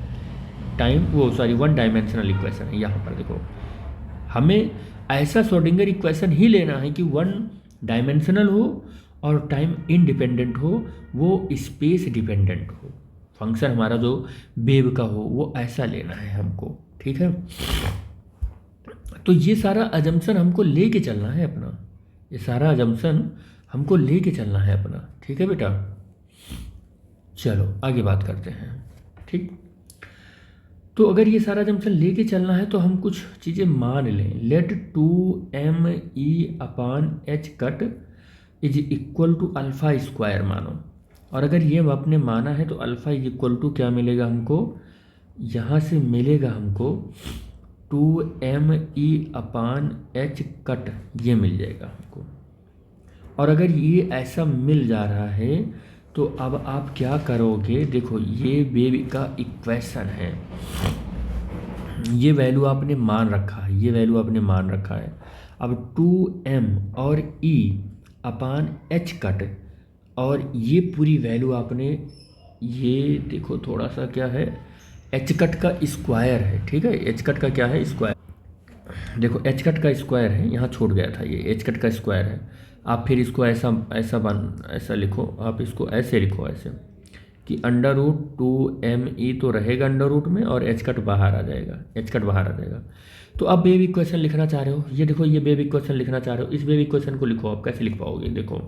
वन डायमेंशनल इक्वेशन है। यहाँ पर देखो, हमें ऐसा श्रोडिंगर इक्वेशन ही लेना है कि वन डायमेंशनल हो और टाइम इंडिपेंडेंट हो, वो स्पेस डिपेंडेंट हो, फंक्शन हमारा जो वेव का हो वो ऐसा लेना है हमको, ठीक है। तो ये सारा अजम्पशन हमको लेके चलना है अपना, ये सारा अजम्पशन हमको लेके चलना है अपना, ठीक है बेटा। चलो आगे बात करते हैं, ठीक। तो अगर ये सारा अजम्पशन लेके चलना है तो हम कुछ चीज़ें मान लें। Let 2m/h cut is equal to alpha square मानो, और अगर ये आपने माना है तो अल्फ़ा इज इक्वल टू क्या मिलेगा हमको? यहाँ से मिलेगा हमको 2m/h कट, ये मिल जाएगा हमको। और अगर ये ऐसा मिल जा रहा है तो अब आप क्या करोगे? देखो ये वेव का इक्वेशन है, ये वैल्यू आपने मान रखा है, ये वैल्यू आपने मान रखा है। अब 2m और e/h कट, और ये पूरी वैल्यू आपने, ये देखो थोड़ा सा क्या है, h कट का स्क्वायर है, ठीक है। h कट का क्या है? स्क्वायर। देखो h कट का स्क्वायर है, यहाँ छूट गया था, ये h कट का स्क्वायर है। आप फिर इसको ऐसा लिखो, आप इसको ऐसे लिखो, ऐसे कि अंडर रूट 2m तो रहेगा अंडर रूट में और एच कट बाहर आ जाएगा, एच कट बाहर आ जाएगा। तो आप वेव इक्वेशन लिखना चाह रहे हो, ये देखो ये वेव इक्वेशन लिखना चाह रहे हो, इस वेव इक्वेशन को लिखो। आप कैसे लिख पाओगे? देखो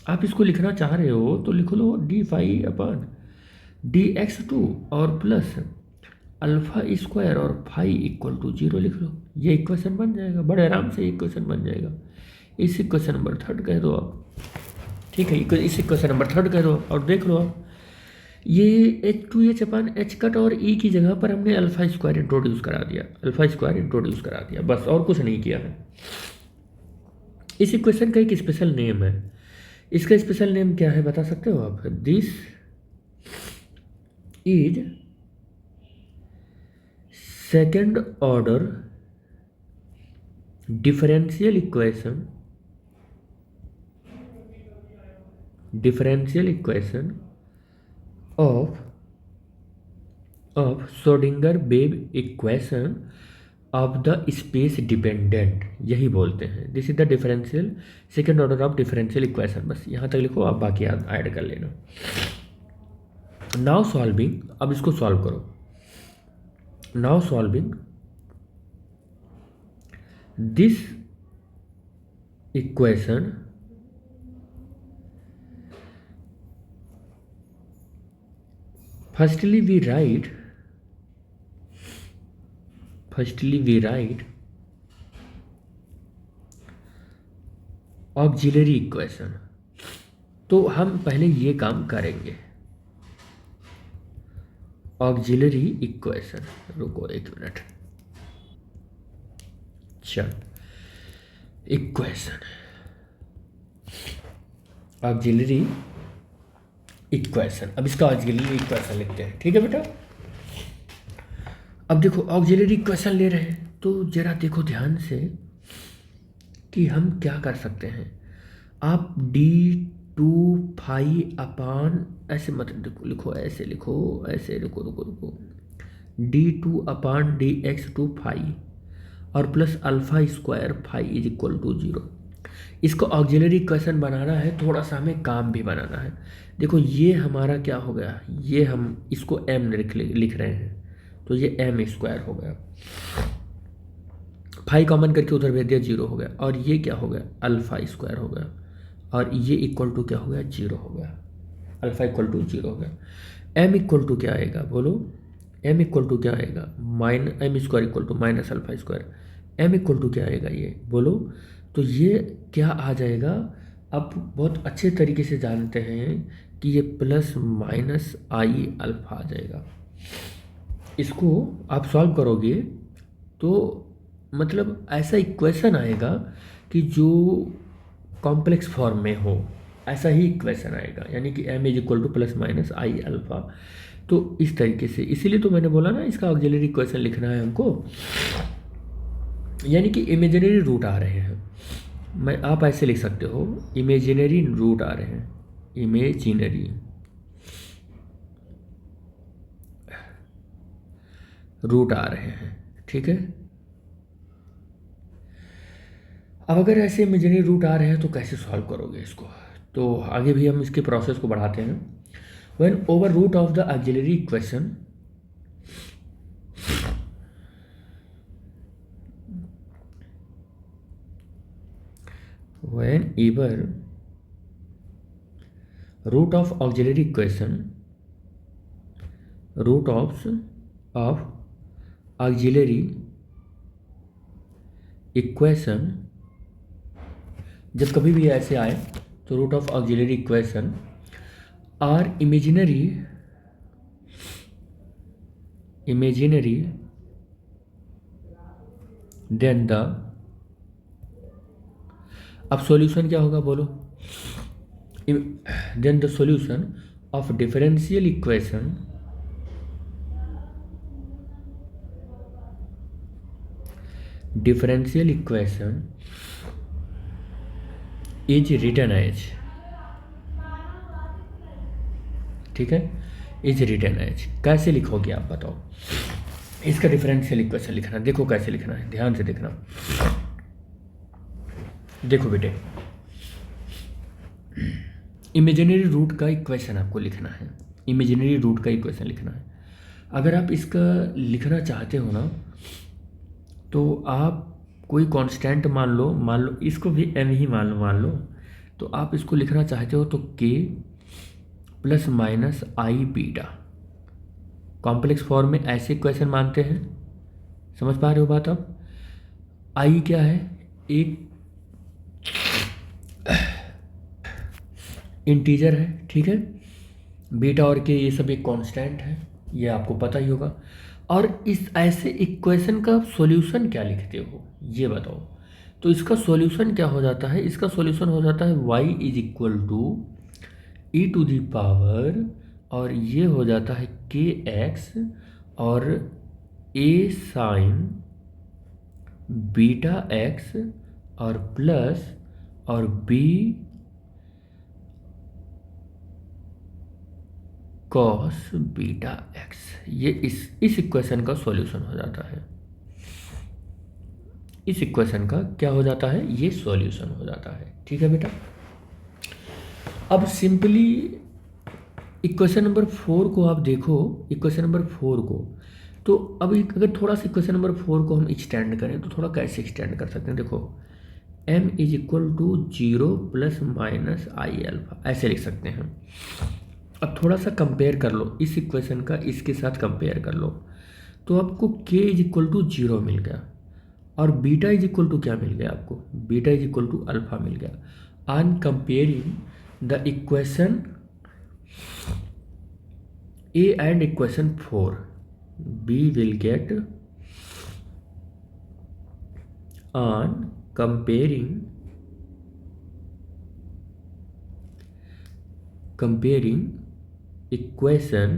आप इसको लिखना चाह रहे हो तो लिख लो D phi upon D X two और प्लस अल्फा स्क्वायर और फाई इक्वल टू 0 लिख लो। ये इक्वेशन बन जाएगा, बड़े आराम से इक्वेशन बन जाएगा। इस इक्वेशन नंबर 3 कह दो आप, ठीक है, इस इक्वेशन नंबर 3 कह दो और देख लो आप, ये H2H अपन एच कट और ई की जगह पर हमने अल्फा स्क्वायर इंट्रोड्यूस करा दिया, अल्फा स्क्वायर इंट्रोड्यूस करा दिया, बस और कुछ नहीं किया है। इस इक्वेशन का एक स्पेशल नेम है, इसका स्पेशल नेम क्या है बता सकते हो आप? This is second order differential equation, differential equation of Schrodinger wave equation of the space dependent, यही बोलते हैं। This is the differential second order of differential equation. बस यहाँ तक लिखो, आप बाकी ऐड कर लेना। नाउ सॉल्विंग, अब इसको सॉल्व करो। Now solving this equation firstly we write auxiliary equation. तो हम पहले ये काम करेंगे, ऑक्सिलरी इक्वेशन। रुको एक मिनट, चल इक्वेशन, ऑक्सिलरी इक्वेशन। अब इसका ऑक्सिलरी इक्वेशन लिखते हैं, ठीक है बेटा। अब देखो ऑक्सिलरी इक्वेशन ले रहे हैं तो जरा देखो ध्यान से कि हम क्या कर सकते हैं। आप D2 फाई अपान ऐसे मत लिखो, ऐसे लिखो, ऐसे रुको रुको रुको, D2 अपान DX2 फाई और plus alpha square phi is equal to 0। इसको ऑक्सिलरी इक्वेशन बनाना है, थोड़ा सा हमें काम भी बनाना है। देखो ये हमारा क्या हो गया, ये हम इसको m लिख रहे हैं तो ये m स्क्वायर हो गया, फाई कॉमन करके उधर भेज दिया 0 हो गया, और ये क्या हो गया अल्फा स्क्वायर हो गया, और ये इक्वल टू क्या हो गया 0 हो गया, अल्फा इक्वल टू 0 हो गया। m इक्वल टू क्या आएगा बोलो, m इक्वल टू क्या आएगा m square equal to minus alpha square, m equal to क्या आएगा ये बोलो। तो ये क्या आ जाएगा, आप बहुत अच्छे तरीके से जानते हैं कि ये प्लस माइनस आई अल्फा आ जाएगा। इसको आप सॉल्व करोगे तो मतलब ऐसा इक्वेशन आएगा कि जो कॉम्प्लेक्स फॉर्म में हो, ऐसा ही इक्वेशन आएगा, यानी कि m is equal two plus minus I alpha. तो इस तरीके से, इसीलिए तो मैंने बोला ना इसका ऑक्सिलरी इक्वेशन लिखना है हमको, यानी कि इमेजिनरी रूट आ रहे हैं। आप ऐसे लिख सकते हो, इमेजिनरी रूट आ रहे हैं, इमेजिनरी रूट आ रहे हैं, ठीक है। अब अगर ऐसे इमेजिनरी रूट आ रहे हैं तो कैसे सॉल्व करोगे इसको, तो आगे भी हम इसके प्रोसेस को बढ़ाते हैं। Whenever root of the auxiliary equation whenever root of auxiliary equation, root of auxiliary equation, जब कभी भी ऐसे आए तो root of auxiliary equation are imaginary then the, अब सॉल्यूशन क्या होगा बोलो, then the solution of differential equation is written as, ठीक है, इज रिटन एज। कैसे लिखोगे आप बताओ, इसका डिफरेंशियल इक्वेशन लिखना, देखो कैसे लिखना है, ध्यान से देखना। देखो बेटे, इमेजिनरी रूट का इक्वेशन आपको लिखना है, इमेजिनरी रूट का इक्वेशन लिखना है। अगर आप इसका लिखना चाहते हो ना, तो आप कोई कांस्टेंट मान लो इसको भी एम ही मान लो, तो आप इसको लिखना चाहते हो तो के प्लस माइनस आई बीटा, कॉम्प्लेक्स फॉर्म में ऐसे इक्वेशन मानते हैं। समझ पा रहे हो बात आप? आई क्या है? एक इंटीजर है, ठीक है। बीटा और के ये सब एक कांस्टेंट है, ये आपको पता ही होगा। और इस ऐसे इक्वेशन का सॉल्यूशन क्या लिखते हो ये बताओ। तो इसका सॉल्यूशन क्या हो जाता है? इसका सॉल्यूशन हो जाता है y is equal to E to the power, और ये हो जाता है के एक्स और ए साइन बीटा एक्स और प्लस और बी कॉस बीटा एक्स। ये इस इक्वेशन का सॉल्यूशन हो जाता है। इस इक्वेशन का क्या हो जाता है? ये सॉल्यूशन हो जाता है, ठीक है बेटा। अब सिंपली इक्वेशन नंबर 4 को आप देखो, इक्वेशन नंबर 4 को, तो अब अगर थोड़ा सा इक्वेशन नंबर 4 को हम एक्सटेंड करें तो थोड़ा कैसे एक्सटेंड कर सकते हैं? देखो m is equal to 0 plus minus I alpha, ऐसे लिख सकते हैं। अब थोड़ा सा कंपेयर कर लो इस इक्वेशन का इसके साथ कंपेयर कर लो, तो आपको k इज इक्वल टू 0 मिल गया और बीटा इज इक्वल टू क्या मिल गया आपको? Beta is equal to alpha मिल गया। On comparing the equation A and equation 4, B will get on comparing equation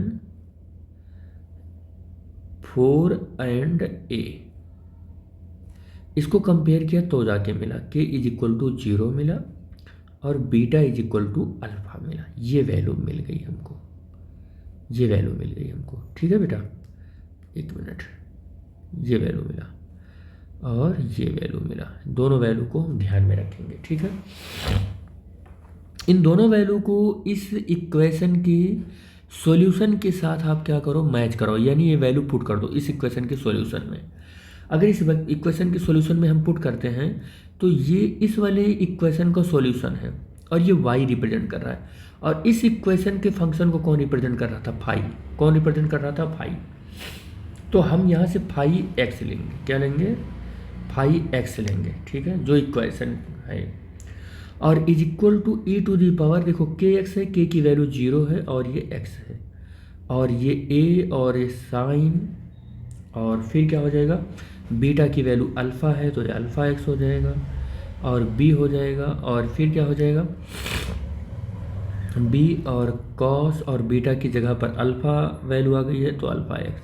4 and A, इसको कंपेयर किया तो जाके मिला k इज इक्वल टू 0 मिला और beta is equal to alpha मिला। ये वैल्यू मिल गई हमको, ये वैल्यू मिल गई हमको, ठीक है बेटा। एक मिनट, ये वैल्यू मिला और ये वैल्यू मिला, दोनों वैल्यू को हम ध्यान में रखेंगे, ठीक है। इन दोनों वैल्यू को इस इक्वेशन के सॉल्यूशन के साथ आप क्या करो? मैच करो, यानी ये वैल्यू पुट कर दो इस इक्वेशन के सॉल्यूशन में। अगर इस इक्वेशन के सॉल्यूशन में हम पुट करते हैं तो ये इस वाले इक्वेशन का सॉल्यूशन है और ये y रिप्रेजेंट कर रहा है, और इस इक्वेशन के फंक्शन को कौन रिप्रेजेंट कर रहा था? फाई। कौन रिप्रेजेंट कर रहा था? फाई। तो हम यहाँ से फाई एक्स लेंगे, क्या लेंगे? फाई एक्स लेंगे, ठीक है, जो इक्वेशन है। और is equal to E to the power, देखो के एक्स है, के की वैल्यू 0 है और ये एक्स है, और ये ए और ये साइन, और फिर क्या हो जाएगा? बीटा की वैल्यू अल्फ़ा है तो ये अल्फ़ा एक्स हो जाएगा और बी हो जाएगा, और फिर क्या हो जाएगा? बी और कॉस और बीटा की जगह पर अल्फ़ा वैल्यू आ गई है तो अल्फ़ा एक्स,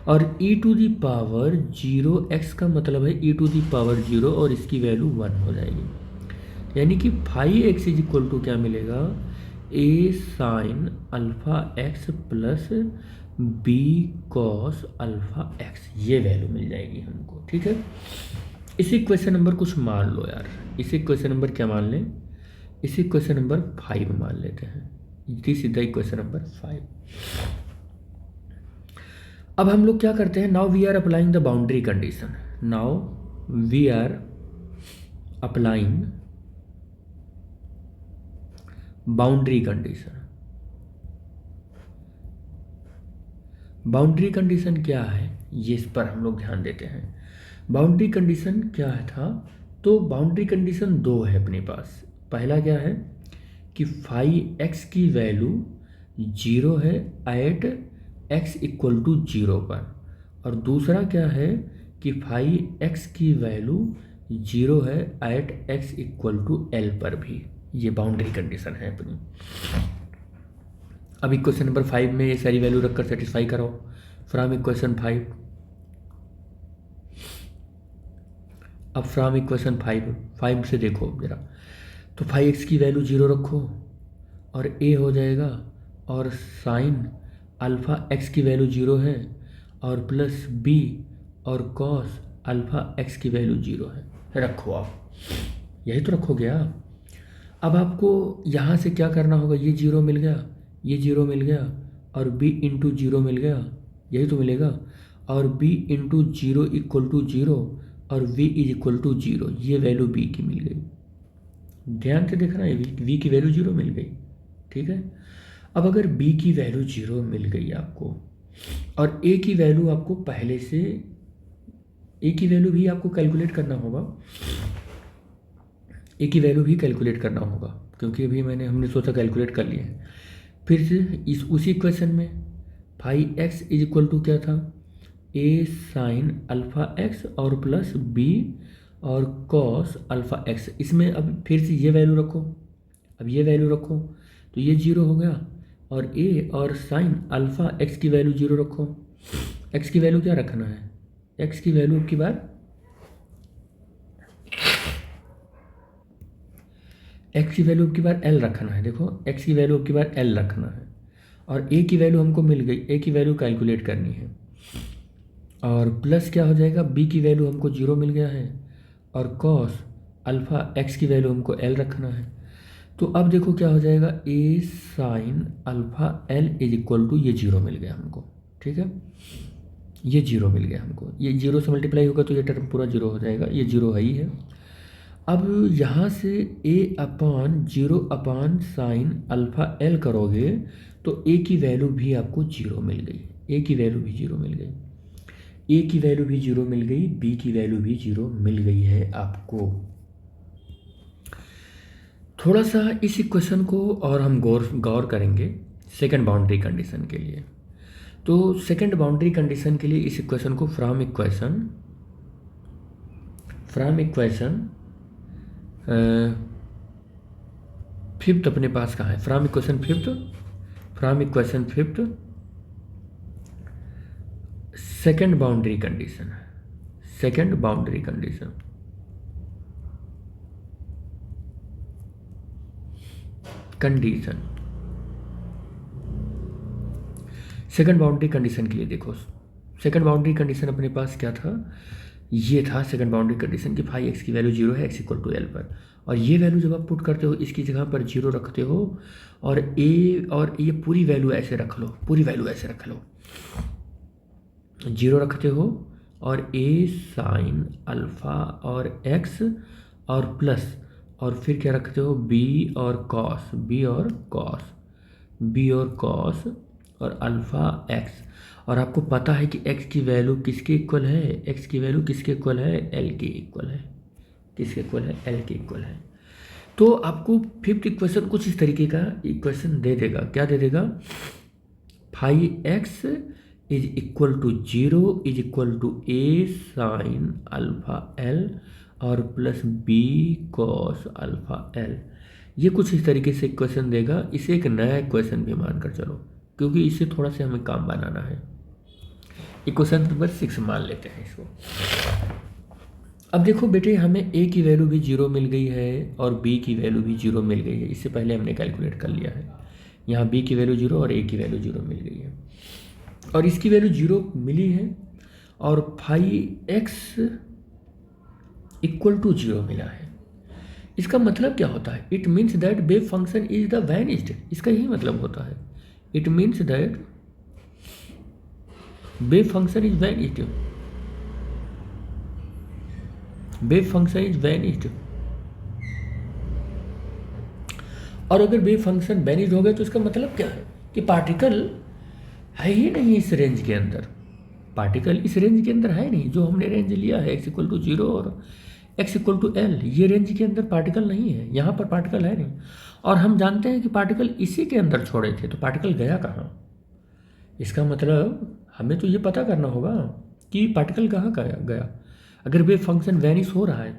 और ई टू दी पावर 0 एक्स का मतलब है ई टू दी पावर 0 और इसकी वैल्यू 1 हो जाएगी। यानी कि five X is equal to क्या मिलेगा? A sine alpha x plus B cos alpha X, ये वैल्यू मिल जाएगी हमको, ठीक है। इसी क्वेश्चन नंबर कुछ मान लो यार, इसी क्वेश्चन नंबर क्या मान लें? इसी क्वेश्चन नंबर 5 मान लेते हैं। This is the question number 5। अब हम लोग क्या करते हैं? Now we are applying the boundary condition. Now we are applying boundary condition. Boundary condition क्या है ये इस पर हम लोग ध्यान देते हैं। बाउंड्री कंडीशन क्या है था? तो बाउंड्री कंडीशन 2 है अपने पास। पहला क्या है कि फाइव एक्स की वैल्यू 0 है एट एक्स इक्वल टू 0 पर, और दूसरा क्या है कि फाइव एक्स की वैल्यू 0 है at X equal to L पर भी। ये बाउंड्री कंडीशन है अपनी। अब इक्वेशन नंबर 5 में ये सारी वैल्यू रखकर सेटिस्फाई करो फ्रॉम इक्वेशन 5। अब फ्रॉम इक्वेशन 5 से देखो जरा, तो 5x की वैल्यू 0 रखो और a हो जाएगा, और साइन अल्फ़ा x की वैल्यू 0 है और प्लस b और कॉस अल्फ़ा x की वैल्यू 0 है। रखो आप, यही तो रखोगे आप। अब आपको यहाँ से क्या करना होगा? ये 0 मिल गया, ये 0 मिल गया, और b इंटू जीरो मिल गया, यही तो मिलेगा, और b into zero equal to zero और v is equal to zero, ये वैल्यू b की मिल गई। ध्यान से देखना है, v की वैल्यू जीरो मिल गई, ठीक है। अब अगर b की वैल्यू जीरो मिल गई आपको और a की वैल्यू आपको पहले से, a की वैल्यू भी आपको कैलकुलेट करना होगा, a की वैल्यू भी कैलकुलेट करना होगा क्योंकि अभी हमने सोचा कैलकुलेट कर लिए हैं। फिर से इस उसी क्वेश्चन में five X is equal to क्या था, a साइन अल्फ़ा एक्स और प्लस b और कॉस अल्फ़ा एक्स। इसमें अब फिर से ये वैल्यू रखो, अब ये वैल्यू रखो तो ये जीरो हो गया, और a और साइन अल्फ़ा एक्स की वैल्यू जीरो रखो। x की वैल्यू क्या रखना है, x की वैल्यू की बार x की वैल्यू की बार l रखना है। देखो x की वैल्यू की बार l रखना है, और a की वैल्यू हमको मिल गई, a की वैल्यू कैलकुलेट करनी है, और प्लस क्या हो जाएगा, b की वैल्यू हमको जीरो मिल गया है, और कॉस अल्फ़ा x की वैल्यू हमको l रखना है। तो अब देखो क्या हो जाएगा, a sine alpha l is equal to, ये जीरो मिल गया हमको, ठीक है, ये जीरो मिल गया हमको, ये जीरो से मल्टीप्लाई होगा तो ये टर्म पूरा जीरो हो जाएगा, ये जीरो है ही है। अब यहाँ से a upon zero upon sign alpha l करोगे तो a की वैल्यू भी आपको जीरो मिल गई, a की वैल्यू भी जीरो मिल गई, a की वैल्यू भी जीरो मिल गई, b की वैल्यू भी जीरो मिल गई है आपको। थोड़ा सा इस इक्वेशन को और हम गौर करेंगे सेकंड बाउंड्री कंडीशन के लिए। तो सेकंड बाउंड्री कंडीशन के लिए इस इक्वेशन को फ्रॉम इक्वेशन फिफ्थ अपने पास कहाँ है, from equation fifth second boundary condition second boundary condition के लिए देखो, सेकंड बाउंड्री कंडीशन अपने पास क्या था, ये था सेकंड बाउंड्री कंडीशन कि फाइव एक्स की वैल्यू जीरो है, एक्स इक्वल टू एल पर, और ये वैल्यू जब आप पुट करते हो इसकी जगह पर जीरो रखते हो, और ये पूरी वैल्यू ऐसे रख लो, जीरो रखते हो, और a साइन अल्फ़ा और x और प्लस, और फिर क्या रखते हो, b और कॉस और अल्फ़ा x, और आपको पता है कि x की वैल्यू किसके इक्वल है, x की वैल्यू किसके इक्वल है, l के इक्वल है, किसके इक्वल है, l के इक्वल है। तो आपको फिफ्थ इक्वेशन कुछ इस तरीके का इक्वेशन दे देगा, क्या दे देगा, five X is equal to zero is equal to a sine alpha l और plus b cos alpha l। ये कुछ इस तरीके से इक्वेशन देगा। इसे एक नया इक्वेशन भी मानकर चलो, क्योंकि इससे थोड़ा सा हमें काम बनाना है। इक्वेशन नंबर 6 मान लेते हैं इसको। अब देखो बेटे, हमें a की वैल्यू भी जीरो मिल गई है और b की वैल्यू भी जीरो मिल गई है, इससे पहले हमने कैलकुलेट कर लिया है। यहाँ b की वैल्यू जीरो और a की वैल्यू जीरो मिल गई है, और इसकी वैल्यू जीरो मिली है, और five x equal to zero मिला है। इसका मतलब क्या होता है, it means that wave function is the vanished, इसका यही मतलब होता है। It means that wave function is vanished, wave function is vanished. और अगर वेव फंक्शन वैनिस्ड हो गया तो इसका मतलब क्या है कि पार्टिकल है ही नहीं इस रेंज के अंदर, पार्टिकल इस रेंज के अंदर है नहीं। जो हमने रेंज लिया है x इक्वल टू जीरो और x इक्वल टू एल, ये रेंज के अंदर पार्टिकल नहीं है, यहाँ पर पार्टिकल है नहीं। और हम जानते हैं कि पार्टिकल इसी के अंदर छोड़े थे, तो पार्टिकल गया कहाँ। इसका मतलब हमें तो ये पता करना होगा कि पार्टिकल कहाँ गया। अगर वेव फंक्शन वैनिश हो रहा है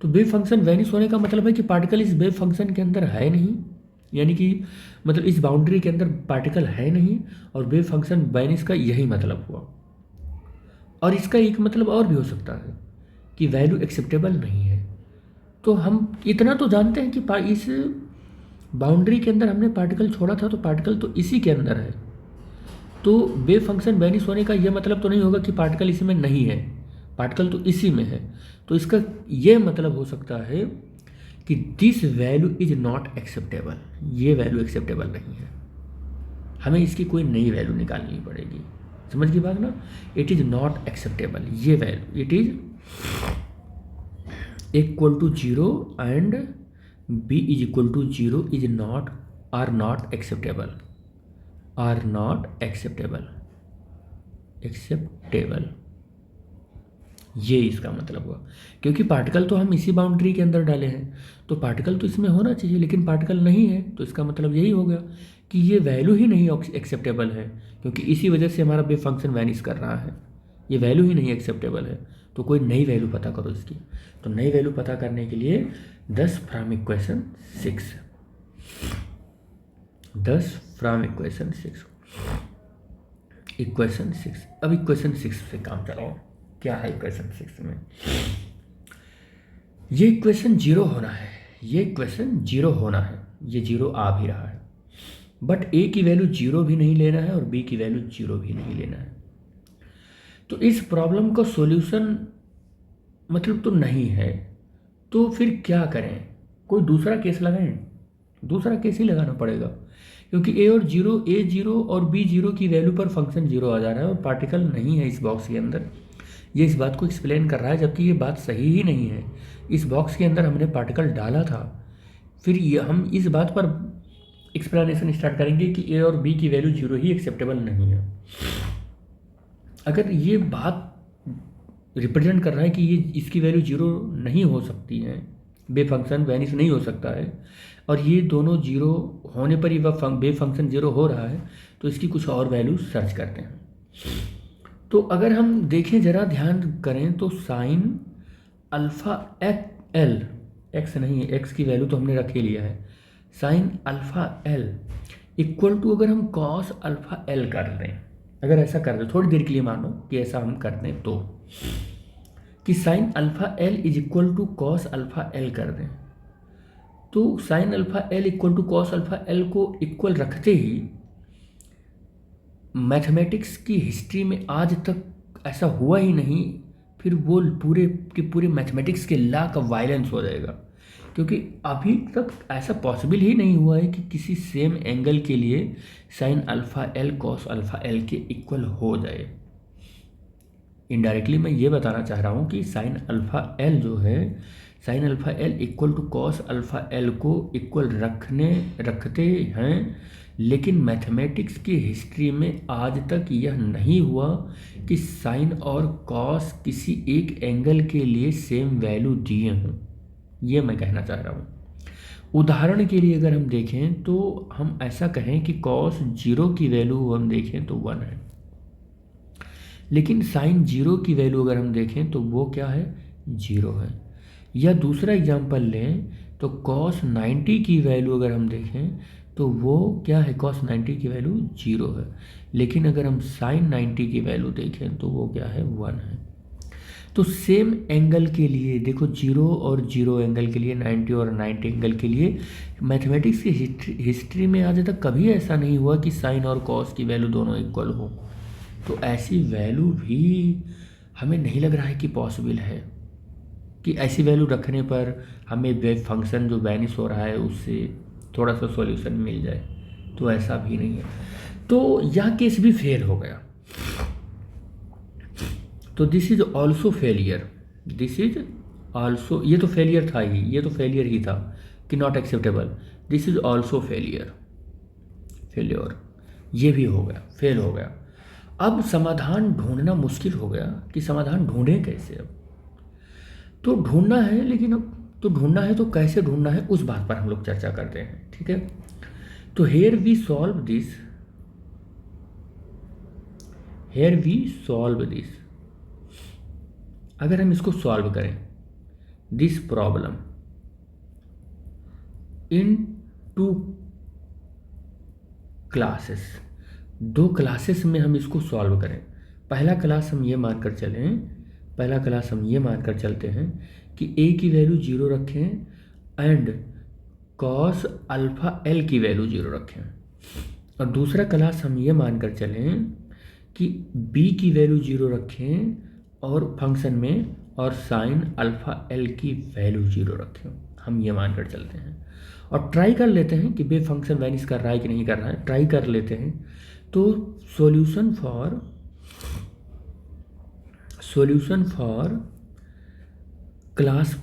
तो वेव फंक्शन वैनिश होने का मतलब है कि पार्टिकल इस वेव फंक्शन के अंदर है नहीं, यानी कि मतलब इस बाउंड्री के अंदर पार्टिकल है नहीं, और वेव फंक्शन वैनिश का यही मतलब हुआ। और इसका एक मतलब और भी हो सकता है कि वैल्यू एक्सेप्टेबल नहीं है। तो हम इतना तो जानते हैं कि इस बाउंड्री के अंदर हमने पार्टिकल छोड़ा था, तो पार्टिकल तो इसी के अंदर है, तो वेव फंक्शन वैनिश होने का यह मतलब तो नहीं होगा कि पार्टिकल इसमें नहीं है, पार्टिकल तो इसी में है। तो इसका यह मतलब हो सकता है कि this value is not acceptable, ये वैल्यू एक्सेप्टेबल नहीं है। हमें इसकी कोई नई वैल्यू निकालनी पड़ेगी। समझ गई बात ना? इट इज़ नॉट एक्सेप्टेबल, ये value it is equal to 0 and b is equal to 0 is not or not acceptable, or not acceptable, acceptable, ये इसका मतलब हुआ। क्योंकि पार्टिकल तो हम इसी बाउंड्री के अंदर डाले हैं, तो पार्टिकल तो इसमें होना चाहिए, लेकिन पार्टिकल नहीं है, तो इसका मतलब यही हो गया कि ये वैल्यू ही नहीं एक्सेप्टेबल है, क्योंकि इसी वजह से हमारा वेव फंक्शन वैनिश कर रहा है, ये वैल्यू ही नहीं एक्सेप्टेबल है। तो कोई नई वैल्यू पता करो इसकी। तो नई वैल्यू पता करने के लिए 10 from equation 6, 10 from equation 6, equation 6। अब इक्वेशन 6 से काम चलाओ। क्या है इक्वेशन 6 में? ये इक्वेशन 0 होना है, ये इक्वेशन 0 होना है, ये 0 आ भी रहा है, बट a की वैल्यू 0 भी नहीं लेना है और b की वैल्यू 0 भी नहीं लेना है। तो इस प्रॉब्लम का सॉल्यूशन मतलब तो नहीं है, तो फिर क्या करें? कोई दूसरा केस लगाएं? दूसरा केस ही लगाना पड़ेगा, क्योंकि a और 0, a 0 और b 0 की वैल्यू पर फंक्शन 0 आ जा रहा है और पार्टिकल नहीं है इस बॉक्स के अंदर। ये इस बात को एक्सप्लेन कर रहा है, जबकि ये बात सही ही नहीं है। इस बॉक्स के अंदर हमने पार्टिकल डाला था, फिर ये हम इस बात पर एक्सप्लेनेशन स्टार्ट करेंगे कि a और b की वैल्यू 0 ही एक्सेप्टेबल नहीं है। अगर ये बात रिप्रेजेंट कर रहा है कि ये इसकी वैल्यू 0 नहीं हो सकती है, बे फंक्शन वैनिश नहीं हो सकता है, और ये दोनों 0 होने पर ही वह बे फंक्शन 0 हो रहा है, तो इसकी कुछ और वैल्यू सर्च करते हैं। तो अगर हम देखें, ज़रा ध्यान करें, तो साइन अल्फ़ा एल, एक्स नहीं है, एक्स की वैल्यू तो हमने रख ही लिया है, sine alpha l equal to, अगर हम कॉस अल्फ़ा एल कर दें, अगर ऐसा कर दें थोड़ी देर के लिए, मानो कि ऐसा हम कर दें, तो कि sine alpha l is equal to cos alpha l कर दें, तो sine alpha l equal to cos alpha l को इक्वल रखते ही मैथमेटिक्स की हिस्ट्री में आज तक ऐसा हुआ ही नहीं, फिर वो पूरे के पूरे मैथमेटिक्स के लॉ का वायलेंस हो जाएगा, क्योंकि अभी तक ऐसा पॉसिबल ही नहीं हुआ है कि किसी सेम एंगल के लिए sign alpha L cos alpha L के इक्वल हो जाए। इनडायरेक्टली मैं ये बताना चाह रहा हूँ कि साइन अल्फ़ा एल जो है, sine alpha l equal to cos alpha l को इक्वल रखते हैं, लेकिन मैथमेटिक्स की हिस्ट्री में आज तक यह नहीं हुआ कि साइन और कॉस किसी एक एंगल के लिए सेम वैल्यू दिए हों, ये मैं कहना चाह रहा हूँ। उदाहरण के लिए अगर हम देखें तो हम ऐसा कहें कि कॉस 0 की वैल्यू हम देखें तो 1 है, लेकिन साइन 0 की वैल्यू अगर हम देखें तो वो क्या है, 0 है। या दूसरा एग्जांपल लें तो कॉस 90 की वैल्यू अगर हम देखें तो वो क्या है, कॉस 90 की वैल्यू 0 है, लेकिन अगर हम साइन 90 की वैल्यू देखें तो वो क्या है, 1 है। तो सेम एंगल के लिए देखो, 0 और 0 एंगल के लिए, 90 और 90 एंगल के लिए मैथमेटिक्स की हिस्ट्री में आज तक कभी ऐसा नहीं हुआ कि साइन और कॉस की वैल्यू दोनों इक्वल हो। तो ऐसी वैल्यू भी हमें नहीं लग रहा है कि पॉसिबल है कि ऐसी वैल्यू रखने पर हमें वेव फंक्शन जो वैनिश हो रहा है उससे थोड़ा सा सॉल्यूशन मिल जाए, तो ऐसा भी नहीं है। तो यह केस भी फेल हो गया। तो this is also failure, this is also, ये तो फेलियर था ही, ये तो फेलियर ही था कि not acceptable, this is also failure, ये भी हो गया, फेल हो गया। अब समाधान ढूंढना मुश्किल हो गया कि समाधान ढूंढें कैसे। अब तो ढूंढना है, लेकिन अब तो ढूंढना है तो कैसे ढूंढना है उस बात पर हम लोग चर्चा करते हैं, ठीक है। तो हेयर वी सॉल्व दिस, अगर हम इसको सॉल्व करें, this problem in 2 classes, 2 classes में हम इसको सॉल्व करें। पहला क्लास हम ये मानकर चलते हैं कि a की वैल्यू 0 रखें एंड कॉस अल्फ़ा एल की वैल्यू 0 रखें, और दूसरा क्लास हम ये मानकर चलें कि b की वैल्यू 0 रखें और फंक्शन में, और साइन अल्फ़ा एल की वैल्यू 0 रखें, हम ये मानकर चलते हैं। और ट्राई कर लेते हैं कि वेव फंक्शन वैनिश कर रहा है कि नहीं कर रहा है, ट्राई कर लेते हैं। तो सॉल्यूशन फॉर क्लास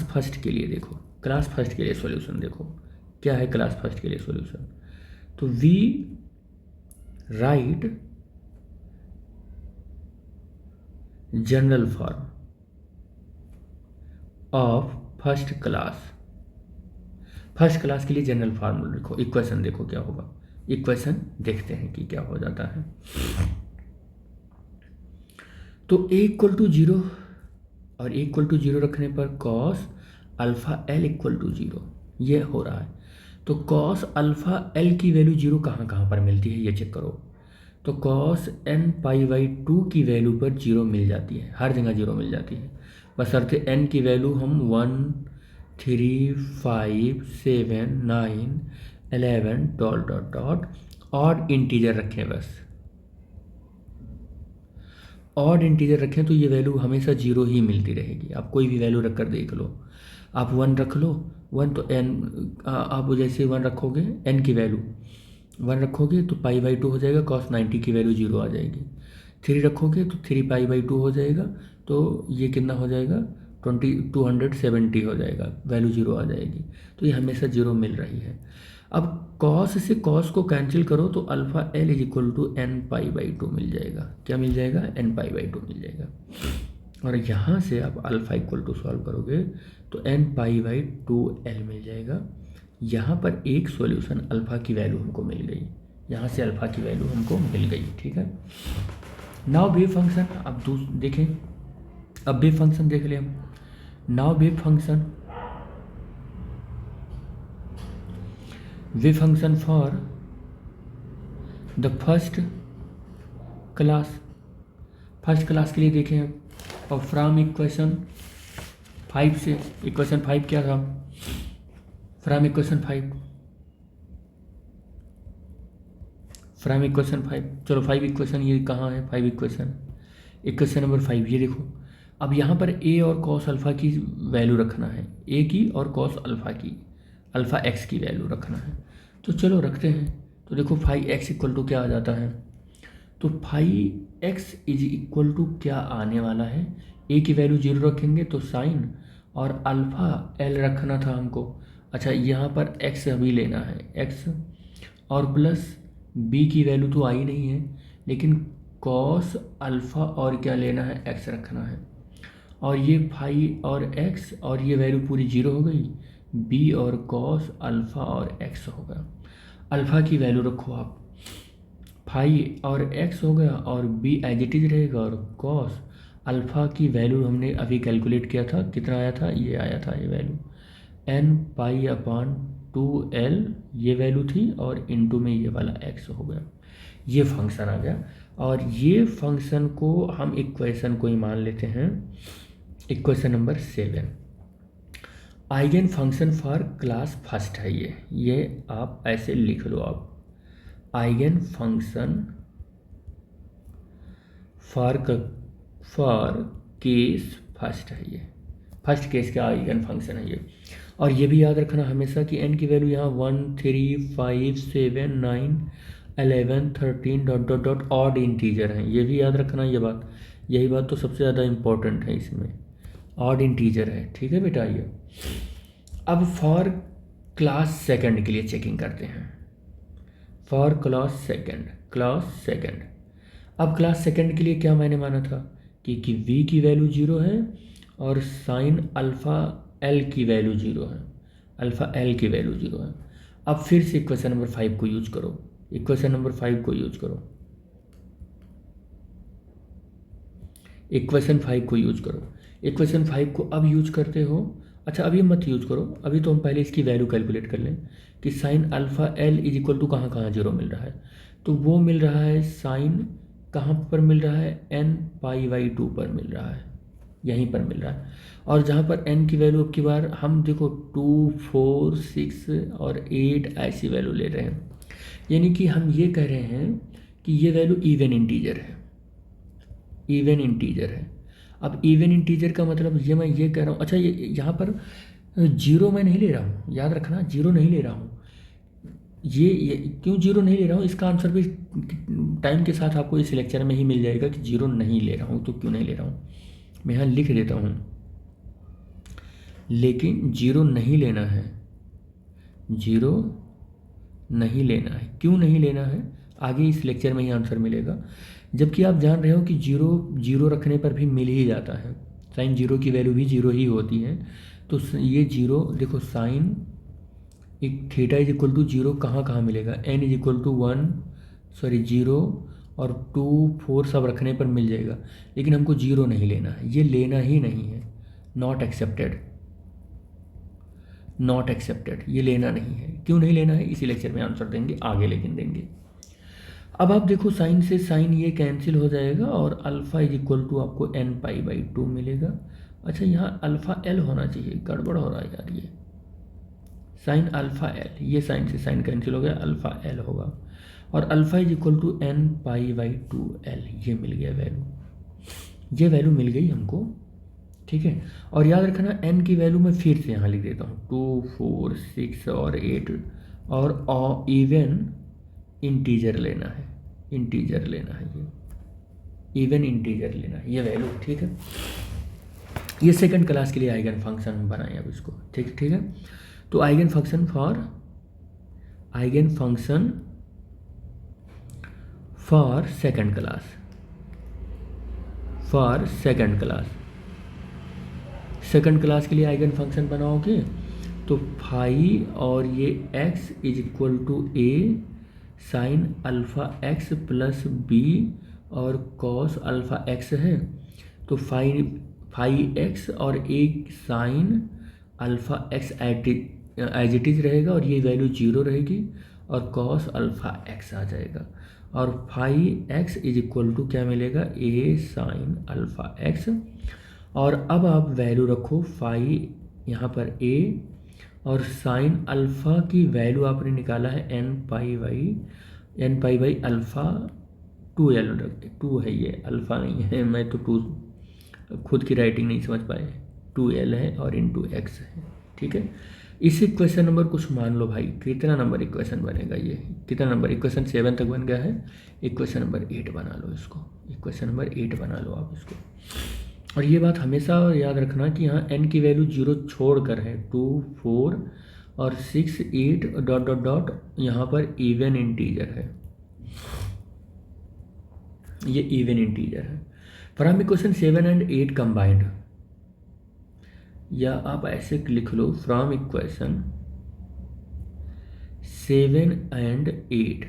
फर्स्ट के लिए देखो, क्लास फर्स्ट के लिए सॉल्यूशन देखो क्या है। क्लास फर्स्ट के लिए सॉल्यूशन, तो we write general form of first class के लिए जनरल फार्मूला लिखो। इक्वेशन देखो क्या होगा, इक्वेशन देखते हैं कि क्या हो जाता है। तो a इक्वल टू 0 और a इक्वल टू 0 रखने पर cos alpha l equal to 0 ये हो रहा है। तो कॉस अल्फा l की वैल्यू 0 कहाँ कहाँ पर मिलती है ये चेक करो। तो कॉस n पाई बाई 2 की वैल्यू पर 0 मिल जाती है, हर जगह 0 मिल जाती है, बशर्ते n की वैल्यू हम 1 3 5 7 9 11 dot dot dot odd integer रखें। बस ऑड इंटीजर रखें तो ये वैल्यू हमेशा 0 ही मिलती रहेगी। आप कोई भी वैल्यू रख कर देख लो, आप 1 रख लो, 1 तो n, आप जैसे 1 रखोगे n की वैल्यू 1 रखोगे तो पाई बाई 2 हो जाएगा, कॉस 90 की वैल्यू 0 आ जाएगी। 3 रखोगे तो 3 पाई बाई 2 हो जाएगा, तो ये कितना हो जाएगा 270 हो जाएगा, वैल्यू 0 आ जाएगी। तो ये हमेशा 0 मिल रही है। अब कॉस से कॉस को कैंसिल करो तो alpha l is equal to n pi by 2 मिल जाएगा। क्या मिल जाएगा, n पाई बाई 2 मिल जाएगा। और यहाँ से आप अल्फ़ा इक्वल टू सॉल्व करोगे तो n पाई बाई 2l मिल जाएगा। यहाँ पर एक सॉल्यूशन अल्फ़ा की वैल्यू हमको मिल गई, यहाँ से अल्फ़ा की वैल्यू हमको मिल गई। ठीक है, नाउ वेव फंक्शन अब देखें, अब वेव फंक्शन देख लें हम। Now wave function for the first class के लिए देखें अब। और फ्रॉम इक्वेशन 5 से, इक्वेशन 5 क्या था, फ्रॉम इक्वेशन 5 चलो 5 इक्वेशन ये कहाँ है, 5 इक्वेशन नंबर 5 ये देखो। अब यहाँ पर a और कॉस अल्फ़ा की वैल्यू रखना है, a की और कॉस अल्फ़ा की, अल्फ़ा x की वैल्यू रखना है। तो चलो रखते हैं। तो देखो 5x इक्वल टू क्या आ जाता है, तो 5x इज इक्वल टू क्या आने वाला है, a की वैल्यू 0 रखेंगे तो साइन और अल्फ़ा l रखना था हमको। अच्छा यहाँ पर x अभी लेना है, x और प्लस b की वैल्यू तो आई नहीं है, लेकिन कॉस अल्फ़ा और क्या लेना है, x रखना है। और ये फाई और x और ये वैल्यू पूरी 0 हो गई, b और कॉस अल्फ़ा और x होगा। अल्फ़ा की वैल्यू रखो आप, फाई और x हो गया और b एज इट इज रहेगा, और कॉस अल्फ़ा की वैल्यू हमने अभी कैलकुलेट किया था, कितना आया था, ये आया था ये value n pi upon 2l ये वैल्यू थी, और इनटू में ये वाला x हो गया, ये फंक्शन आ गया। और ये फंक्शन को हम इक्वेशन को ही मान लेते हैं, equation number 7 eigen function for class first है ये आप ऐसे लिख लो। आप eigen function for case first है, ये फर्स्ट केस का आइगन फंक्शन है ये। और ये भी याद रखना हमेशा कि n की वैल्यू यहाँ 1 3 5 7 9 11 13 dot dot dot odd integer हैं, ये भी याद रखना। ये बात, यही बात तो सबसे ज़्यादा इम्पोर्टेंट है इसमें, ऑड इंटीजर है। ठीक है बेटा, ये अब फॉर क्लास सेकंड के लिए चेकिंग करते हैं। फॉर क्लास सेकंड अब क्लास सेकंड के लिए क्या मैंने माना था कि v की वैल्यू 0 है और साइन अल्फ़ा l की वैल्यू 0 है, अल्फ़ा l की वैल्यू 0 है। अब फिर से इक्वेशन नंबर 5 को यूज करो, इक्वेशन नंबर 5 को यूज करो, इक्वेशन 5 को यूज करो। इक्वेशन 5 को अब यूज करते हो, अच्छा अभी मत यूज करो, अभी तो हम पहले इसकी वैल्यू कैलकुलेट कर लें कि sine alpha l is equal to कहाँ कहाँ 0 मिल रहा है। तो वो मिल रहा है साइन कहाँ पर मिल रहा है, n पाई बाई 2 पर मिल रहा है, यहीं पर मिल रहा है। और जहाँ पर n की वैल्यू अब की बार हम देखो 2 4 6 और 8 ऐसी वैल्यू ले रहे हैं, यानी कि हम ये कह रहे हैं कि ये वैल्यू इवन इंटीजर है, इवन इंटीजर है। अब इवन इंटीजर का मतलब ये मैं ये कह रहा हूँ, अच्छा ये यहाँ पर जीरो मैं नहीं ले रहा हूँ, याद रखना, जीरो नहीं ले रहा हूँ। ये क्यों जीरो नहीं ले रहा हूँ, इसका आंसर भी टाइम के साथ आपको इस लेक्चर में ही मिल जाएगा कि जीरो नहीं ले रहा हूँ तो क्यों नहीं ले रहा हूँ। मैं यहाँ लिख देता हूँ, लेकिन जीरो नहीं लेना है, जीरो नहीं लेना है। क्यों नहीं लेना है, आगे इस लेक्चर में ही आंसर मिलेगा। जबकि आप जान रहे हो कि जीरो जीरो रखने पर भी मिल ही जाता है, साइन जीरो की वैल्यू भी जीरो ही होती है। तो ये जीरो देखो, साइन एक theta is equal to zero कहाँ कहाँ मिलेगा, n is equal to one, sorry zero और टू फोर सब रखने पर मिल जाएगा। लेकिन हमको जीरो नहीं लेना है, ये लेना ही नहीं है, नॉट एक्सेप्टेड, नॉट एक्सेप्टेड, ये लेना नहीं है। क्यों नहीं लेना है, इसी लेक्चर में आंसर देंगे आगे, लेकिन देंगे। अब आप देखो, साइन से साइन ये कैंसिल हो जाएगा और अल्फ़ा इज इक्वल टू आपको एन पाई बाई टू मिलेगा। अच्छा, यहाँ अल्फ़ा एल होना चाहिए, गड़बड़ हो रहा है यार, ये साइन अल्फ़ा एल, ये साइन से साइन कैंसिल हो गया, अल्फ़ा एल होगा। और alpha is equal to n pi by two l, ये मिल गया वैल्यू, ये वैल्यू मिल गई हमको, ठीक है। और याद रखना, एन की वैल्यू मैं फिर से यहाँ लिख देता हूँ, 2 4 6 और 8, और इवन इंटीजर लेना है, इंटीजर लेना है, ये इवन इंटीजर लेना है, ये वैल्यू, ठीक है। ये सेकंड क्लास के लिए आइगन फंक्शन बनाए अब इसको, ठीक ठीक है। तो eigen function for second class, for second class, second class के लिए आइगन फंक्शन बनाओगे तो फाई और ये x is equal to a sine alpha x plus b और कॉस अल्फ़ा एक्स है। तो फाई एक्स और एक sine alpha x as it is रहेगा और ये वैल्यू जीरो रहेगी और कॉस अल्फ़ा एक्स आ जाएगा। और phi x is equal to क्या मिलेगा, ए साइन अल्फ़ा एक्स। और अब आप वैल्यू रखो फाई यहाँ पर ए, और साइन अल्फ़ा की वैल्यू आपने निकाला है n pi by alpha, two l, two है ये, अल्फ़ा नहीं है, मैं तो टू खुद की राइटिंग नहीं समझ पाए, टू एल है और इंटू एक्स है, ठीक है। इस इक्वेशन नंबर कुछ मान लो भाई, कितना नंबर इक्वेशन बनेगा, ये कितना नंबर, इक्वेशन 7 तक बन गया है, इक्वेशन नंबर 8 बना लो इसको, इक्वेशन नंबर 8 बना लो आप इसको। और ये बात हमेशा याद रखना कि यहाँ n की वैल्यू जीरो छोड़ कर है, 2 4 और 6 8 डॉट डॉट डॉट, यहाँ पर इवन इंटीजर है, ये इवन इंटीजर है। फ्रॉम इक्वेशन 7 एंड 8 कंबाइंड, या आप ऐसे लिख लो, फ्रॉम इक्वेशन 7 एंड 8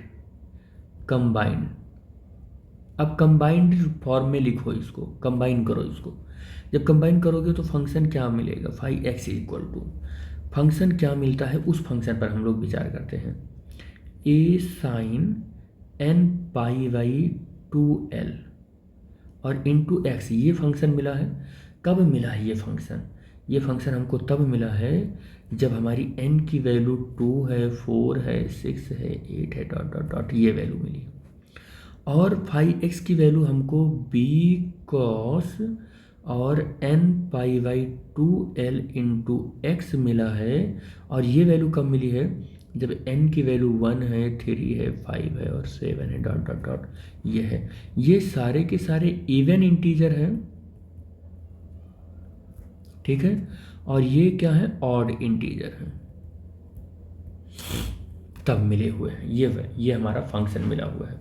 कंबाइंड। अब कंबाइंड फॉर्म में लिखो इसको, कंबाइन करो इसको। जब कंबाइन करोगे तो फंक्शन क्या मिलेगा, five x equal to, function क्या मिलता है उस फंक्शन पर हम लोग विचार करते हैं, A sine N pi by two L और इंटू एक्स, ये फंक्शन मिला है। कब मिला है ये फंक्शन, ये फंक्शन हमको तब मिला है जब हमारी n की वैल्यू 2 है, 4 है, 6 है, 8 है, डॉट डॉट डॉट, ये वैल्यू मिली। और फाइव एक्स की वैल्यू हमको बी कॉस और n pi by two l into x मिला है। और ये वैल्यू कब मिली है, जब n की वैल्यू 1 है, 3 है, 5 है और 7 है, डॉट डॉट डॉट, ये है। ये सारे के सारे इवन इंटीजर हैं, ठीक है। और ये क्या है, ऑड इंटीजर है, तब मिले हुए हैं, ये हमारा फंक्शन मिला हुआ है।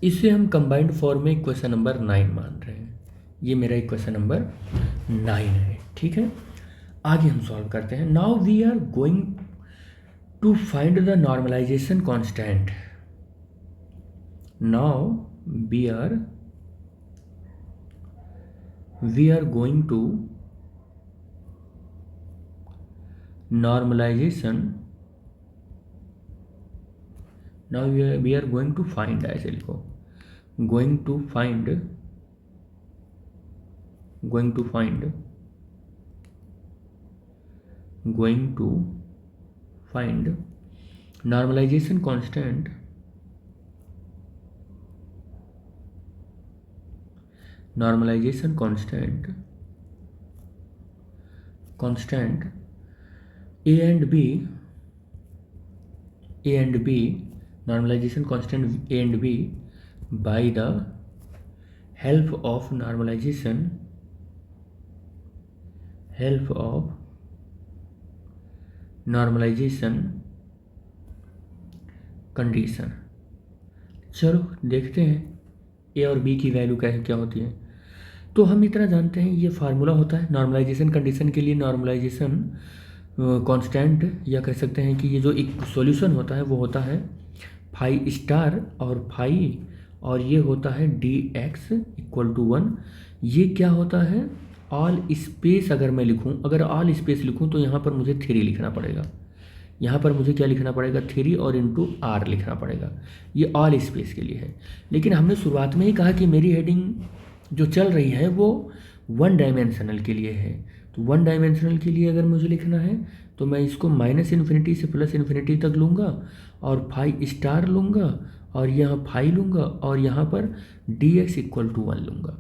इसे हम कंबाइंड फॉर्म में इक्वेशन नंबर 9 मान रहे हैं, ये मेरा इक्वेशन नंबर 9 है, ठीक है। आगे हम सॉल्व करते हैं। Now we are going to find the normalization constant. Now we are going to normalization, now we are going to find, ऐसे लिखो, going to find normalization constant constant a and b normalization constant a and b by the help of normalization condition. चलो देखते हैं ए और B की value क्या होती है। तो हम इतना जानते हैं ये फार्मूला होता है नॉर्मलाइजेशन कंडीशन के लिए। नॉर्मलाइजेशन कांस्टेंट या कह सकते हैं कि ये जो एक सॉल्यूशन होता है वो होता है फाई स्टार और फाई, और ये होता है डी एक्स इक्वल टू 1। ये क्या होता है ऑल स्पेस। अगर मैं लिखूं, अगर ऑल स्पेस लिखूं तो यहाँ पर मुझे 3 लिखना पड़ेगा। यहाँ पर मुझे क्या लिखना पड़ेगा 3 और इंटू आर लिखना पड़ेगा। ये ऑल स्पेस के लिए है। लेकिन हमने शुरुआत में ही कहा कि मेरी हेडिंग जो चल रही है वो 1 डायमेंशनल के लिए है। तो 1 डायमेंशनल के लिए अगर मुझे लिखना है तो मैं इसको -∞ से +∞ तक लूँगा और फाई स्टार लूँगा और यहाँ फाई लूँगा और यहाँ पर डी एक्स इक्वल टू 1 लूँगा।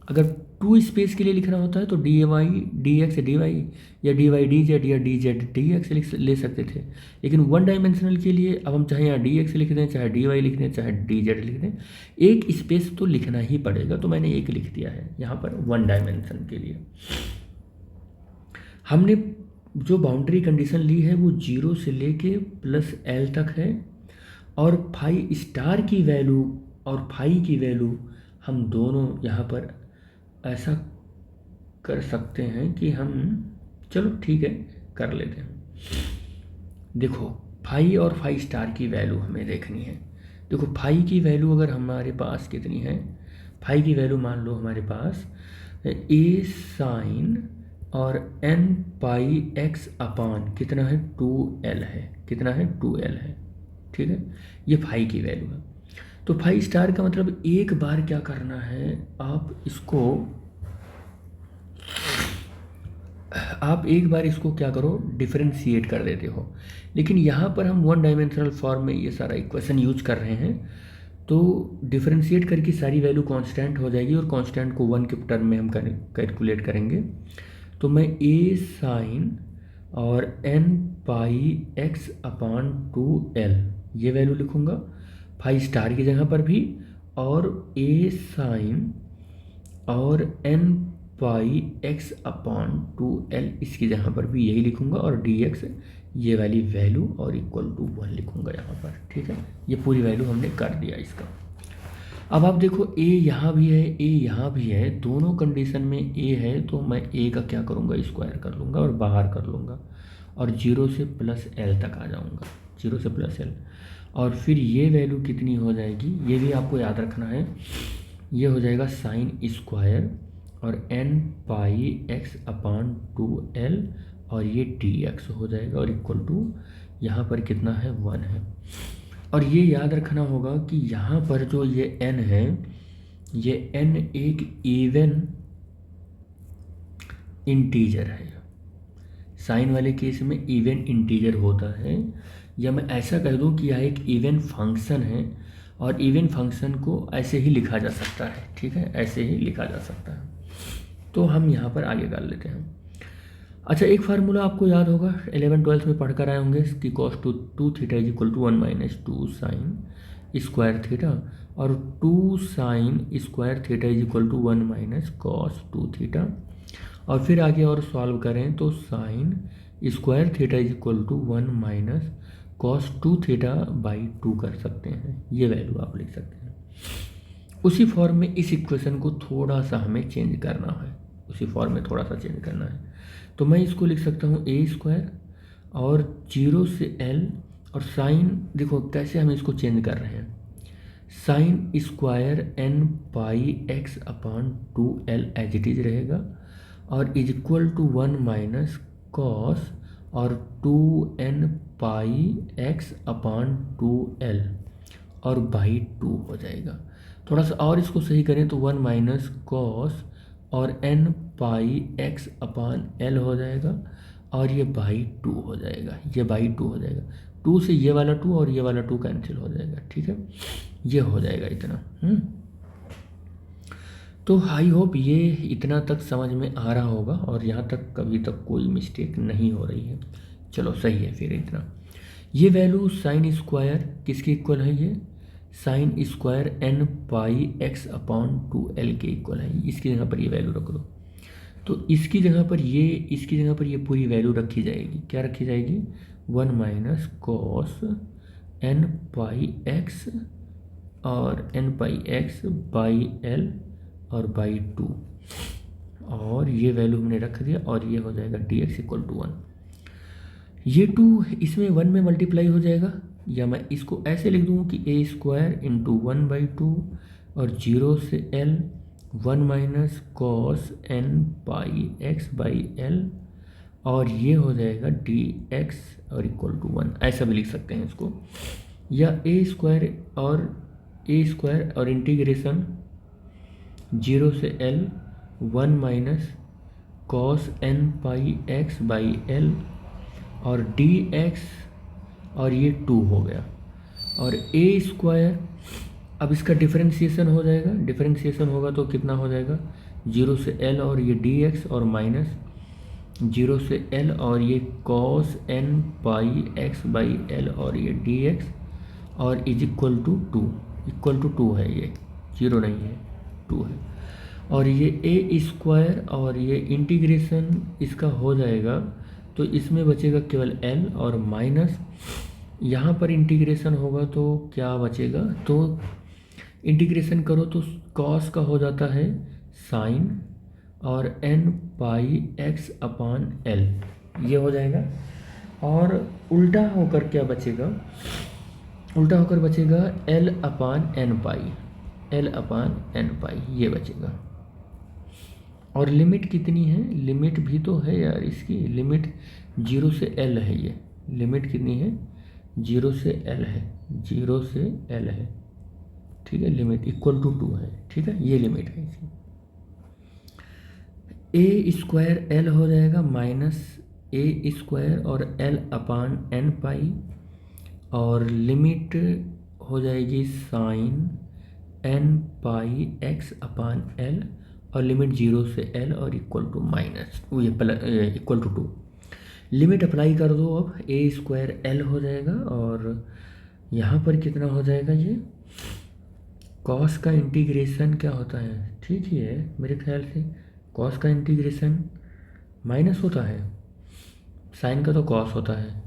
अगर 2 स्पेस के लिए लिखना होता है तो d y d x d y या डी वाई डी जेड या डी जेड डी एक्स ले सकते थे। लेकिन 1 डायमेंशनल के लिए अब हम चाहे यहाँ डी एक्स लिख दें, चाहे डी वाई लिख दें, चाहे डी जेड लिख दें, एक स्पेस तो लिखना ही पड़ेगा। तो मैंने एक लिख दिया है यहाँ पर 1 डायमेंशन के लिए। हमने जो बाउंड्री कंडीशन ली है वो 0 से लेके +L तक है, और फाई स्टार की वैल्यू और फाई की वैल्यू हम दोनों यहाँ पर ऐसा कर सकते हैं कि हम, चलो ठीक है कर लेते हैं। देखो फाई और फाई स्टार की वैल्यू हमें देखनी है। देखो फाई की वैल्यू अगर हमारे पास कितनी है, फाई की वैल्यू मान लो हमारे पास ए साइन और n पाई x अपान कितना है 2l है, कितना है 2l है, ठीक है। ये फाई की वैल्यू है। तो फाई स्टार का मतलब एक बार क्या करना है, आप एक बार इसको क्या करो डिफरेंशिएट कर देते हो। लेकिन यहाँ पर हम 1 डायमेंशनल फॉर्म में ये सारा इक्वेशन यूज कर रहे हैं, तो डिफरेंशिएट करके सारी वैल्यू कांस्टेंट हो जाएगी और कांस्टेंट को 1 के टर्म में हम कैलकुलेट करेंगे। तो मैं ए साइन और n pi x upon 2l ये वैल्यू लिखूँगा फाई स्टार की जगह पर भी, और ए साइन और n pi x upon 2l इसकी जगह पर भी यही लिखूँगा, और dx ये वाली वैल्यू और इक्वल टू 1 लिखूँगा यहाँ पर, ठीक है। ये पूरी वैल्यू हमने कर दिया इसका। अब आप देखो a यहाँ भी है, a यहाँ भी है, दोनों कंडीशन में a है, तो मैं a का क्या करूँगा स्क्वायर कर लूँगा और बाहर कर लूँगा और 0 से +L तक आ जाऊँगा, 0 से +L। और फिर ये वैल्यू कितनी हो जाएगी ये भी आपको याद रखना है, ये हो जाएगा साइन स्क्वायर और n pi x upon 2l और ये dx हो जाएगा और इक्वल टू यहाँ पर कितना है 1 है। और ये याद रखना होगा कि यहाँ पर जो ये n है, ये n एक इवन इंटीजर है। साइन वाले केस में इवन इंटीजर होता है, या मैं ऐसा कह दूँ कि यह एक इवन फंक्शन है, और इवन फंक्शन को ऐसे ही लिखा जा सकता है, ठीक है, ऐसे ही लिखा जा सकता है। तो हम यहाँ पर आगे कर लेते हैं। अच्छा, एक फार्मूला आपको याद होगा 11-12 में पढ़ कर आए होंगे कि cos 2 theta is equal to 1 - 2 sine square theta, और 2 sine square theta is equal to 1 - cos 2 theta. और फिर आगे और सॉल्व करें तो sine square theta is equal to 1 - cos 2 theta by 2 कर सकते हैं, ये वैल्यू आप लिख सकते हैं। उसी फॉर्म में इस इक्वेशन को थोड़ा सा हमें चेंज करना है, उसी फॉर्म में थोड़ा सा चेंज करना है। तो मैं इसको लिख सकता हूँ a स्क्वायर और 0 से l, और साइन देखो कैसे हम इसको चेंज कर रहे हैं, sine square n pi x upon 2l as it is रहेगा, और इज इक्वल टू 1 - cos और 2n पाई x अपान 2l और बाई 2 हो जाएगा। थोड़ा सा और इसको सही करें तो 1 - cos और n पाई x अपान l हो जाएगा, और ये बाई 2 हो जाएगा, ये बाई 2 हो जाएगा। 2 से ये वाला 2 और ये वाला 2 कैंसिल हो जाएगा, ठीक है, ये हो जाएगा इतना। तो आई होप ये इतना तक समझ में आ रहा होगा और यहाँ तक कभी तक कोई मिस्टेक नहीं हो रही है। चलो सही है फिर इतना। ये वैल्यू साइन स्क्वायर किसके इक्वल है? ये sine square N pi x upon 2l के इक्वल है। इसकी जगह पर ये वैल्यू रख दो। तो इसकी जगह पर ये पूरी वैल्यू रखी जाएगी। क्या रखी जाएगी? 1 minus cos n pi x और n pi x by l और बाई 2, और ये वैल्यू हमने रख दिया और ये हो जाएगा डी एक्स इक्वल टू 1। ये 2 इसमें 1 में मल्टीप्लाई हो जाएगा, या मैं इसको ऐसे लिख दूँ कि ए स्क्वायर इंटू 1/2 और 0 से l 1 minus cos n pi x by l, और ये हो जाएगा डी एक्स और इक्वल टू 1। ऐसा भी लिख सकते हैं इसको, या ए स्क्वायर और इंटीग्रेशन 0 से l 1 minus cos n pi x by l और डी एक्स, और ये 2 हो गया। और ए स्क्वायर, अब इसका डिफरेंशिएशन हो जाएगा, डिफरेंशिएशन होगा तो कितना हो जाएगा? 0 से एल और ये डी एक्स और माइनस 0 से एल और ये cos n pi x by l और ये डी एक्स, और is equal to 2। Equal to 2 है, ये 0 नहीं है, 2 है। और ये ए स्क्वायर और ये इंटीग्रेशन इसका हो जाएगा, तो इसमें बचेगा केवल एल और माइनस यहाँ पर इंटीग्रेशन होगा तो क्या बचेगा? तो इंटीग्रेशन करो तो कॉस का हो जाता है साइन और एन पाई एक्स अपान एल, ये हो जाएगा। और उल्टा होकर क्या बचेगा? उल्टा होकर बचेगा एल अपान एन पाई, एल अपान एन पाई, ये बचेगा। और लिमिट कितनी है? लिमिट भी तो है यार, इसकी लिमिट 0 से एल है। ये लिमिट कितनी है? 0 से एल है, 0 से एल है, ठीक है। लिमिट इक्वल टू 2 है, ठीक है, ये लिमिट है इसकी। ए स्क्वायर एल हो जाएगा माइनस ए स्क्वायर और एल अपान एन पाई, और लिमिट हो जाएगी साइन एन पाई एक्स अपान एल, और लिमिट 0 से एल और इक्वल टू माइनस ये इक्वल टू 2। लिमिट अप्लाई कर दो, अब ए स्क्वायर एल हो जाएगा, और यहाँ पर कितना हो जाएगा? ये कॉस का इंटीग्रेशन क्या होता है? ठीक ही है मेरे ख्याल से, कॉस का इंटीग्रेशन माइनस होता है, साइन का तो कॉस होता है,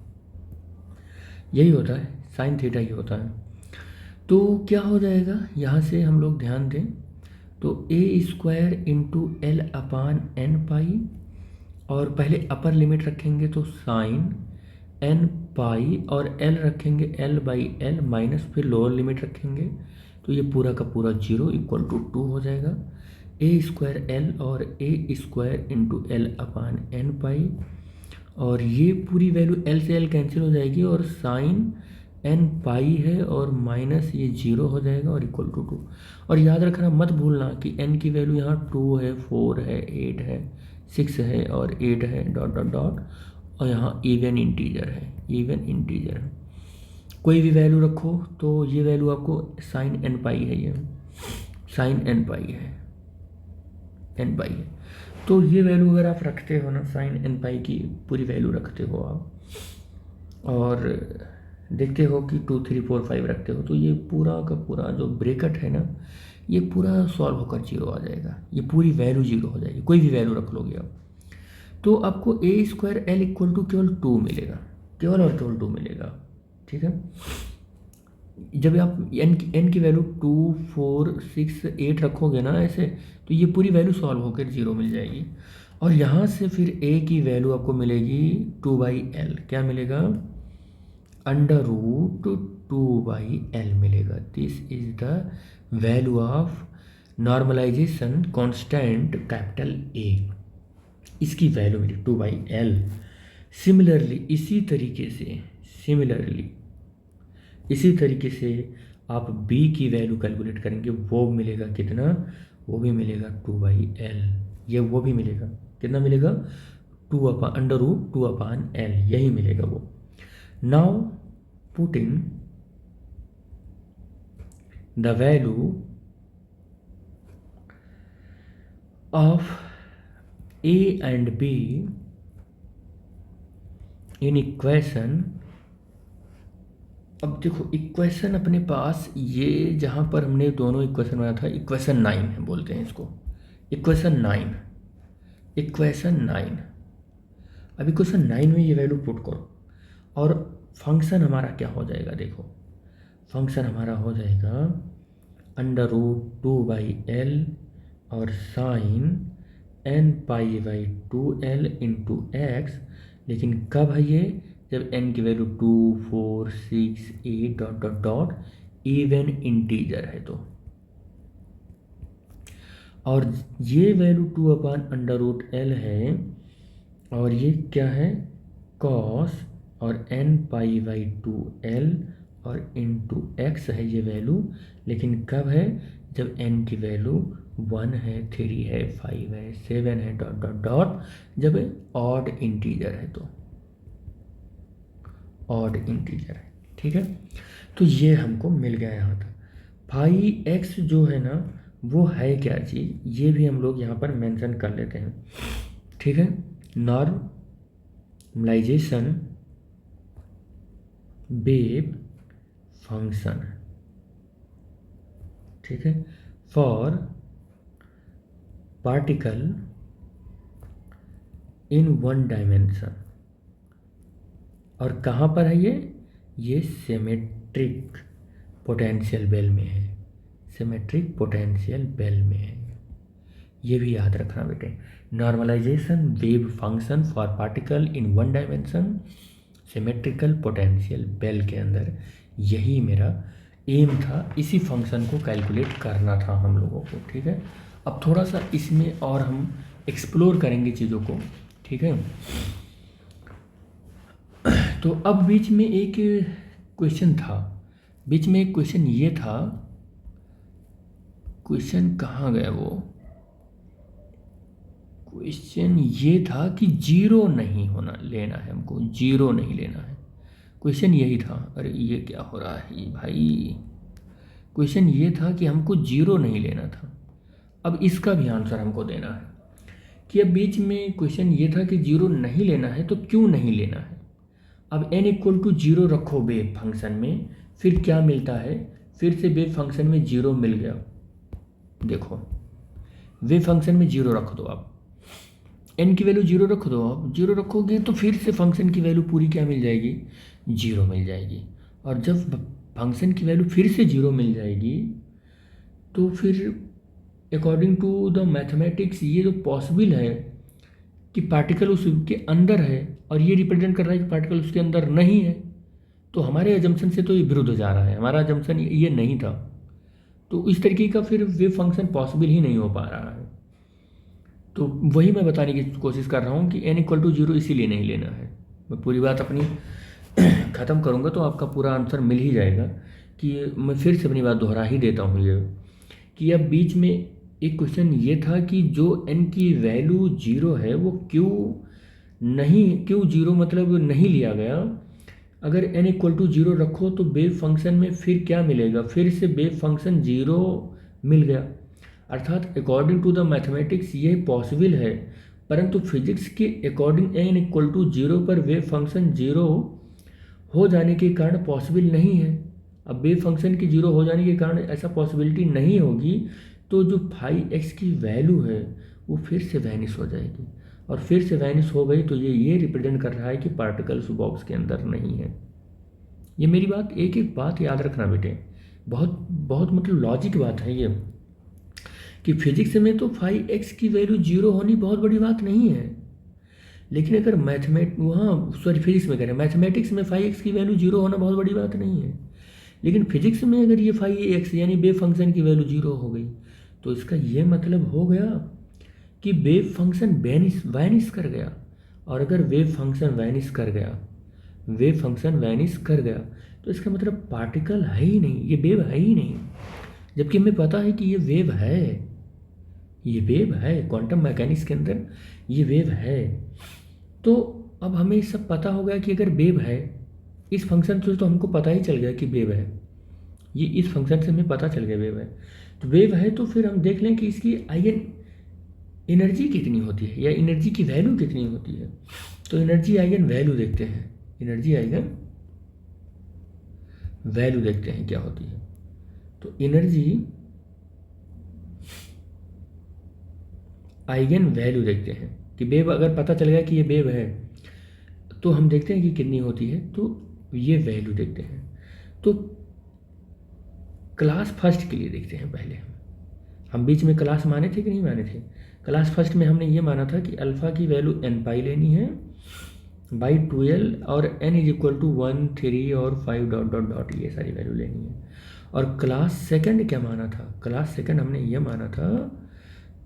यही होता है, साइन थीटा ही होता है। तो क्या हो जाएगा यहाँ से हम लोग ध्यान दें तो ए स्क्वायर इंटू एल अपान एन पाई, और पहले अपर लिमिट रखेंगे तो साइन एन पाई और एल रखेंगे एल बाई एल माइनस फिर लोअर लिमिट रखेंगे, तो ये पूरा का पूरा 0 इक्वल टू 2 हो जाएगा। ए स्क्वायर एल और ए स्क्वायर इंटू एल अपान एन पाई, और ये पूरी वैल्यू एल से एल कैंसिल हो जाएगी, और साइन एन पाई है और माइनस ये 0 हो जाएगा और इक्वल टू 2। और याद रखना मत भूलना कि एन की वैल्यू यहाँ 2 है, 4 है, 8 है, 6 है और 8 है, डॉट डॉट डॉट, और यहाँ इवन इंटीजर है, इवन इंटीजर है। कोई भी वैल्यू रखो तो ये वैल्यू आपको साइन एन पाई है, ये साइन एन पाई है, एन पाई है। तो ये वैल्यू अगर आप रखते हो ना, साइन एन पाई की पूरी वैल्यू रखते हो आप, और देखते हो कि 2 3 4 5 रखते हो, तो ये पूरा का पूरा जो ब्रेकेट है ना, ये पूरा सॉल्व होकर 0 आ जाएगा, ये पूरी वैल्यू 0 हो जाएगी, कोई भी वैल्यू रख लोगे आप। तो आपको ए स्क्वायर एल इक्वल टू केवल 2 मिलेगा, केवल और केवल 2 मिलेगा, ठीक है। जब आप एन की वैल्यू 2 4 6 8 रखोगे ना ऐसे, तो ये पूरी वैल्यू सॉल्व होकर 0 मिल जाएगी। और यहाँ से फिर ए की वैल्यू आपको मिलेगी 2/l, क्या मिलेगा? अंडर रूट 2/l मिलेगा। This is the value of normalization constant capital a, इसकी वैल्यू मिली 2/l। सिमिलरली इसी तरीके से आप b की वैल्यू कैलकुलेट करेंगे, वो मिलेगा कितना? वो भी मिलेगा 2/l, ये वो भी मिलेगा, कितना मिलेगा? 2 अंडर रूट 2/l, यही मिलेगा वो। Now putting the value of A and be in equation. अब देखो इक्वेशन अपने पास ये जहाँ पर हमने दोनों इक्वेशन बनाया था, इक्वेशन 9 है बोलते हैं इसको, इक्वेशन 9। अब इक्वेशन 9 में ये वैल्यू पुट करो और फंक्शन हमारा क्या हो जाएगा, देखो फंक्शन हमारा हो जाएगा √2/L और sign n π/2L into x. लेकिन कब है ये, जब n की value 2, 4, 6, 8 dot dot dot even integer है तो। और ये वैल्यू 2/√L है और ये क्या है cos और n π/2L और इंटू एक्स है ये वैल्यू। लेकिन कब है, जब n की वैल्यू 1 है, 3 है, 5 है, 7 है डॉट डॉट डॉट, जब ऑड इंटीजर है तो, ऑड इंटीजर है। ठीक है, तो ये हमको मिल गया यहाँ तक। फाई एक्स जो है ना वो है क्या चीज़, ये भी हम लोग यहाँ पर मेंशन कर लेते हैं। ठीक है, नॉर्मलाइजेशन वेव फंक्शन। ठीक है, फॉर पार्टिकल इन 1 डायमेंशन। और कहाँ पर है ये सिमेट्रिक पोटेंशियल बेल में है, सिमेट्रिक पोटेंशियल बेल में है। ये भी याद रखना बेटे, normalization wave function for particle in 1 dimension symmetrical potential well के अंदर। यही मेरा एम था, इसी फंक्शन को कैलकुलेट करना था हम लोगों को। ठीक है, अब थोड़ा सा इसमें और हम एक्सप्लोर करेंगे चीज़ों को। ठीक है, तो अब बीच में एक क्वेश्चन था, बीच में एक क्वेश्चन ये था, क्वेश्चन कहाँ गया वो, क्वेश्चन ये था कि जीरो नहीं होना लेना है हमको, जीरो नहीं लेना है, क्वेश्चन यही था। अरे ये क्या हो रहा है भाई, क्वेश्चन ये था कि हमको जीरो नहीं लेना था। अब इसका भी आंसर हमको देना है कि अब बीच में क्वेश्चन ये था कि जीरो नहीं लेना है, तो क्यों नहीं लेना है। अब n=0 रखो वेव फंक्शन में, फिर क्या मिलता है, फिर से वेव फंक्शन में जीरो मिल गया। देखो वेव फंक्शन में जीरो रख दो, आप n की वैल्यू जीरो रख दो, आप जीरो रखोगे तो फिर से फंक्शन की वैल्यू पूरी क्या मिल जाएगी, जीरो मिल जाएगी। और जब फंक्शन की वैल्यू फिर से जीरो मिल जाएगी तो फिर अकॉर्डिंग टू द मैथमेटिक्स ये जो पॉसिबल है कि पार्टिकल उसके अंदर है और ये रिप्रेजेंट कर रहा है कि पार्टिकल उसके अंदर नहीं है, तो हमारे अजम्पशन से तो ये विरुद्ध जा रहा है, हमारा अजम्पशन ये नहीं था। तो इस तरीके का फिर वेव फंक्शन पॉसिबल ही नहीं हो पा रहा है। तो वही मैं बताने की कोशिश कर रहा हूँ कि n=0 इसीलिए नहीं लेना है। मैं पूरी बात अपनी ख़त्म करूँगा तो आपका पूरा आंसर मिल ही जाएगा। कि मैं फिर से अपनी बात दोहरा ही देता हूँ ये, कि अब बीच में एक क्वेश्चन ये था कि जो n की वैल्यू जीरो है वो क्यों जीरो मतलब नहीं लिया गया। अगर n=0 रखो तो वेव फंक्शन में फिर क्या मिलेगा, फिर से वेव फंक्शन जीरो मिल गया। अर्थात अकॉर्डिंग टू द मैथमेटिक्स ये पॉसिबल है, परंतु फिजिक्स के अकॉर्डिंग n=0 पर वेव फंक्शन जीरो हो जाने के कारण पॉसिबल नहीं है। अब वेव फंक्शन की जीरो हो जाने के कारण ऐसा पॉसिबिलिटी नहीं होगी, तो जो फाई एक्स की वैल्यू है वो फिर से वैनिश हो जाएगी। और फिर से वैनिश हो गई तो ये रिप्रेजेंट कर रहा है कि पार्टिकल्स बॉक्स के अंदर नहीं है। ये मेरी बात, एक एक बात याद रखना बेटे, बहुत बहुत मतलब लॉजिक बात है ये, कि फिजिक्स में तो फाई एक्स की वैल्यू जीरो होनी बहुत बड़ी बात नहीं है। लेकिन अगर फिजिक्स में कह रहे हैं, मैथमेटिक्स में फाई एक्स की वैल्यू जीरो होना बहुत बड़ी बात नहीं है। लेकिन फिजिक्स में अगर ये फाई एक्स यानी वेव फंक्शन की वैल्यू जीरो हो गई तो इसका ये मतलब हो गया कि वेव फंक्शन वैनिश कर गया। और अगर वेव फंक्शन वैनिश कर गया तो इसका मतलब पार्टिकल है ही नहीं, ये वेव है ही नहीं। जबकि हमें पता है कि ये वेव है, क्वांटम मैकेनिक्स के अंदर ये वेव है। तो अब हमें सब पता हो गया कि अगर वेव है, इस फंक्शन से तो हमको पता ही चल गया कि वेव है, ये इस फंक्शन से हमें पता चल गया वेव है। तो वेव है तो फिर हम देख लें कि इसकी आइगन एनर्जी कितनी होती है या एनर्जी की वैल्यू कितनी होती है। तो एनर्जी आइगन वैल्यू देखते हैं, एनर्जी आइगन वैल्यू देखते हैं क्या होती है। तो एनर्जी आइगन वैल्यू देखते हैं कि वेव अगर पता चल गया कि ये वेव है तो हम देखते हैं कि कितनी होती है, तो ये वैल्यू देखते हैं। तो क्लास फर्स्ट के लिए देखते हैं पहले हम बीच में क्लास माने थे कि नहीं माने थे। क्लास फर्स्ट में हमने ये माना था कि अल्फ़ा की वैल्यू n पाई लेनी है बाई 12 और n इज इक्वल टू 1 3 और 5 डॉट डॉट डॉट ये सारी वैल्यू लेनी है। और क्लास सेकंड क्या माना था, क्लास सेकंड हमने ये माना था,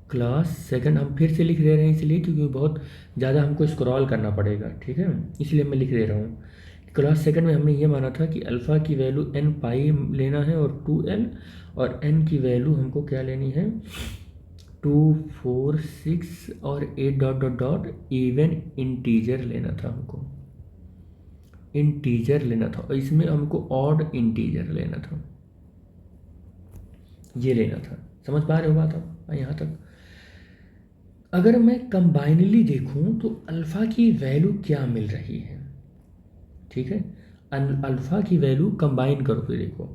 क्लास सेकंड हम फिर से लिख दे रहे हैं इसलिए क्योंकि बहुत ज़्यादा हमको स्क्रॉल करना पड़ेगा, ठीक है, इसलिए मैं लिख दे रहा हूँ। क्लास सेकंड में हमने ये माना था कि अल्फ़ा की वैल्यू n पाई लेना है और 2l, और n की वैल्यू हमको क्या लेनी है 2 4 6 और 8 dot dot dot even integer लेना था, हमको इंटीजर लेना था, और इसमें हमको ऑड इंटीजर लेना था, ये लेना था। समझ पा रहे हो बात आप यहाँ तक। अगर मैं कंबाइनली देखूं तो अल्फ़ा की वैल्यू क्या मिल रही है, ठीक है, अल्फ़ा की वैल्यू कंबाइन करो तो देखो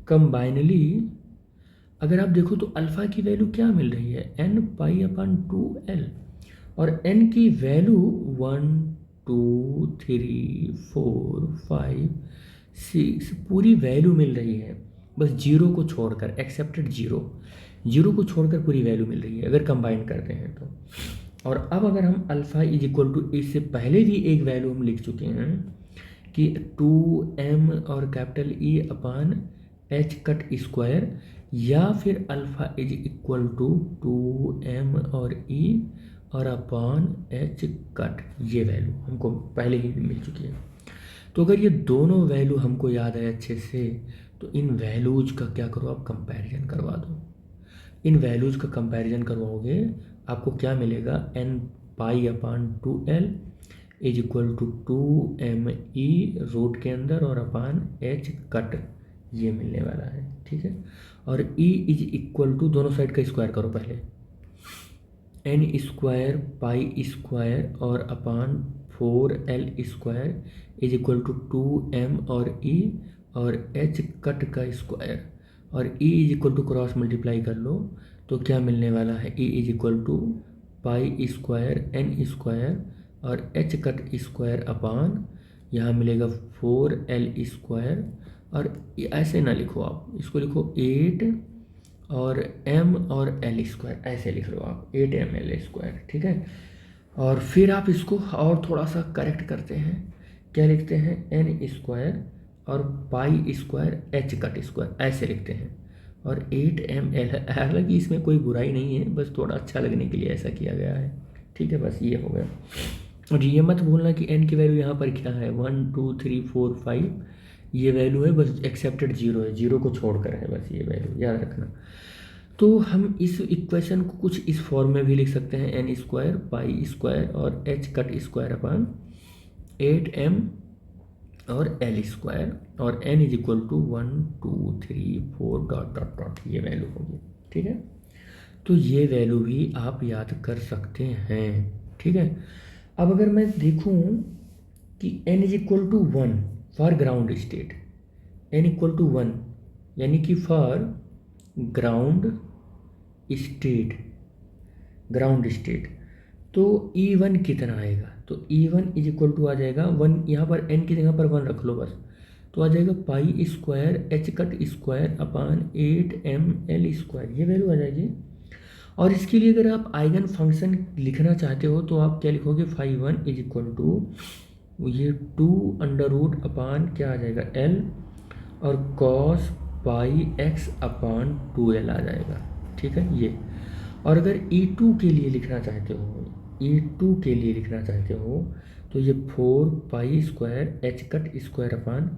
कंबाइनली अगर आप देखो तो अल्फ़ा की वैल्यू क्या मिल रही है n पाई अपन 2l, और n की वैल्यू 1 2 3 4 5 6 पूरी वैल्यू मिल रही है, बस जीरो को छोड़कर, एक्सेप्टेड जीरो को छोड़कर पूरी वैल्यू मिल रही है अगर कंबाइन करते हैं तो। और अब अगर हम अल्फ़ा इज इक्वल टू, इससे पहले भी एक वैल्यू हम लिख चुके हैं कि 2m और कैपिटल E अपान h कट स्क्वायर, या फिर alpha is equal to 2m और E और अपान h कट, ये वैल्यू हमको पहले ही मिल चुकी है। तो अगर ये दोनों वैल्यू हमको याद है अच्छे से तो इन वैल्यूज़ का क्या करो आप कंपैरिजन करवा दो। इन वैल्यूज़ का कंपैरिजन करवाओगे आपको क्या मिलेगा n pi upon 2l is equal to 2m e root के अंदर और अपान h कट, ये मिलने वाला है, ठीक है। और e इज इक्वल टू, दोनों साइड का स्क्वायर करो पहले, n स्क्वायर पाई स्क्वायर और upon 4l square is equal to 2m और e और h कट का स्क्वायर, और e is equal to cross multiply कर लो तो क्या मिलने वाला है e is equal to pi square n square और h कट स्क्वायर अपान, यहाँ मिलेगा 4l स्क्वायर, और ऐसे ना लिखो आप, इसको लिखो 8 और m और l स्क्वायर, ऐसे लिख लो आप 8ml स्क्वायर, ठीक है। और फिर आप इसको और थोड़ा सा करेक्ट करते हैं, क्या लिखते हैं n स्क्वायर और pi square h cut square, ऐसे लिखते हैं, और 8ml, हालांकि इसमें कोई बुराई नहीं है, बस थोड़ा अच्छा लगने के लिए ऐसा किया गया है, ठीक है, बस ये हो गया। और ये मत भूलना कि n की वैल्यू यहाँ पर क्या है 1 2 3 4 5 ये वैल्यू है, बस एक्सेप्टेड जीरो है, जीरो को छोड़कर है, बस ये वैल्यू याद रखना। तो हम इस इक्वेशन को कुछ इस फॉर्म में भी लिख सकते हैं, n स्क्वायर पाई स्क्वायर और h cut square upon 8m और l स्क्वायर, और n is equal to 1 2 3 4 dot dot dot, ये वैल्यू होगी, ठीक है। तो ये वैल्यू भी आप याद कर सकते हैं, ठीक है। अब अगर मैं देखूं कि n is equal to 1 for ground state, n equal to 1 यानी कि फॉर ग्राउंड स्टेट, तो E1 कितना आएगा, तो E1 इज इक्वल टू आ जाएगा 1, यहाँ पर n की जगह पर 1 रख लो बस, तो आ जाएगा pi square h cut square अपान 8ml स्क्वायर, ये वैल्यू आ जाएगी। और इसके लिए अगर आप आइगन फंक्शन लिखना चाहते हो तो आप क्या लिखोगे, φ1 इज इक्वल टू ये 2 अंडर रूट अपान क्या आ जाएगा l और cos पाई x अपान 2l आ जाएगा, ठीक है ये। और अगर E2 के लिए लिखना चाहते हो, E2 के लिए लिखना चाहते हो तो ये 4 pi square h cut square अपान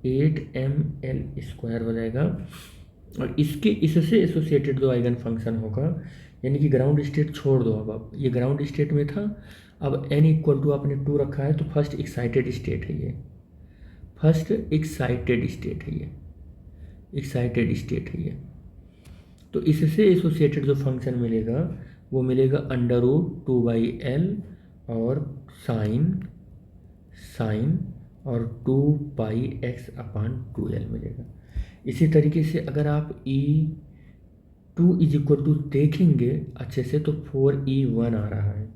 8ml स्क्वायर हो जाएगा। और इससे एसोसिएटेड दो आइगन फंक्शन होगा, यानी कि ग्राउंड स्टेट छोड़ दो, अब आप ये ग्राउंड स्टेट में था, अब n इक्वल टू आपने 2 रखा है तो फर्स्ट एक्साइटेड स्टेट है ये, फर्स्ट एक्साइटेड स्टेट है ये, एक्साइटेड स्टेट है ये। तो इससे एसोसिएटेड जो फंक्शन मिलेगा वो मिलेगा √2/L और साइन साइन और 2πx/2L मिलेगा। इसी तरीके से अगर आप E2 = देखेंगे अच्छे से तो 4E1 आ रहा है।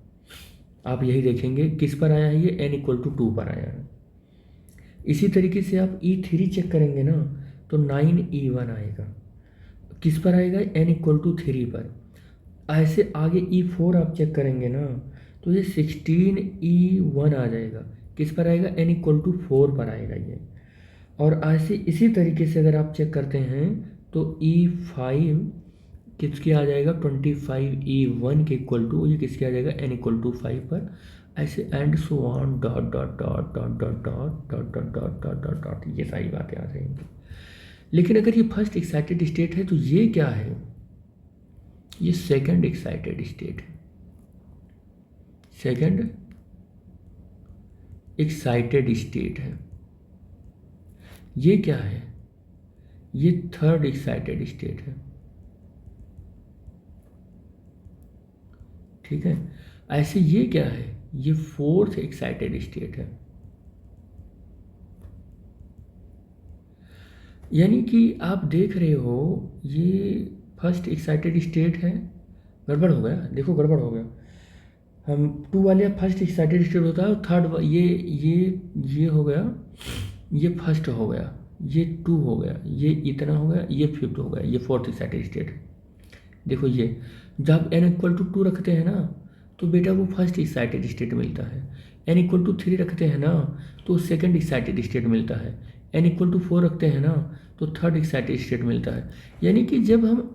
आप यही देखेंगे किस पर आया है, ये n = 2 पर आया है। इसी तरीके से आप E3 चेक करेंगे ना तो 9E1 आएगा। किस पर आएगा, n = 3 पर। ऐसे आगे E4 आप चेक करेंगे ना तो ये 16E1 आ जाएगा। किस पर आएगा, n = 4 पर आएगा ये। और ऐसे इसी तरीके से अगर आप चेक करते हैं तो E5 किसके आ जाएगा, 25E1 के इक्वल टू ये किसके आ जाएगा, n = 5 पर। ऐसे and so on dot dot dot dot dot dot dot dot dot dot dot dot ये सारी बातें आ जाएंगी। लेकिन अगर ये फर्स्ट एक्साइटेड स्टेट है तो ये क्या है, ये सेकंड एक्साइटेड स्टेट है। सेकंड एक्साइटेड स्टेट है। ये क्या है, ये थर्ड एक्साइटेड स्टेट है। ठीक है, ऐसे ये क्या है, ये फोर्थ एक्साइटेड स्टेट है। यानी कि आप देख रहे हो ये फर्स्ट एक्साइटेड स्टेट है। गड़बड़ हो गया, देखो गड़बड़ हो गया। हम 2 वाले फर्स्ट एक्साइटेड स्टेट होता है और थर्ड ये हो गया, ये फर्स्ट हो गया, ये 2 हो गया, ये इतना हो गया, ये फिफ्थ हो गया, ये फोर्थ एक्साइटेड स्टेट है। देखो ये जब n = 2 रखते हैं ना तो बेटा वो फर्स्ट एक्साइटेड स्टेट मिलता है। n = 3 रखते हैं ना तो सेकंड एक्साइटेड स्टेट मिलता है। n = 4 रखते हैं ना तो थर्ड एक्साइटेड स्टेट मिलता है। यानी कि जब हम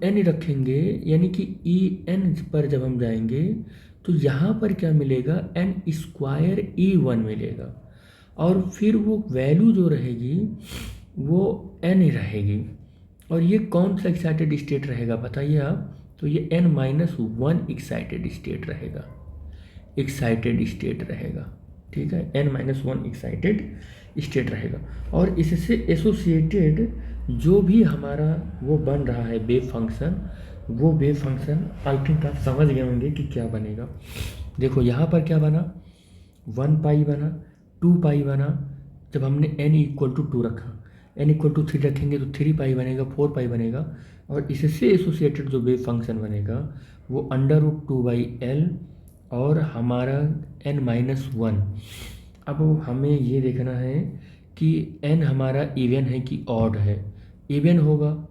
n रखेंगे यानी कि En पर जब हम जाएंगे तो यहाँ पर क्या मिलेगा, n² E1 मिलेगा। और फिर वो वैल्यू जो रहेगी वो n ही रहेगी। और ये कौन सा एक्साइटेड स्टेट रहेगा बताइए आप, तो ये n-1 एक्साइटेड स्टेट रहेगा। एक्साइटेड स्टेट रहेगा, ठीक है, n-1 एक्साइटेड स्टेट रहेगा। और इससे एसोसिएटेड जो भी हमारा वो बन रहा है वेव फंक्शन, वो वेव फंक्शन आई थिंक आप समझ गए होंगे कि क्या बनेगा। देखो यहाँ पर क्या बना, 1π बना, 2π बना। जब हमने n = 2 रखा, n = 3 रखेंगे तो 3π बनेगा, 4π बनेगा। और इससे एसोसिएटेड जो वेव फंक्शन बनेगा वो √2/L और हमारा n-1। अब हमें ये देखना है कि n हमारा इवन है कि ऑड है। इवन होगा,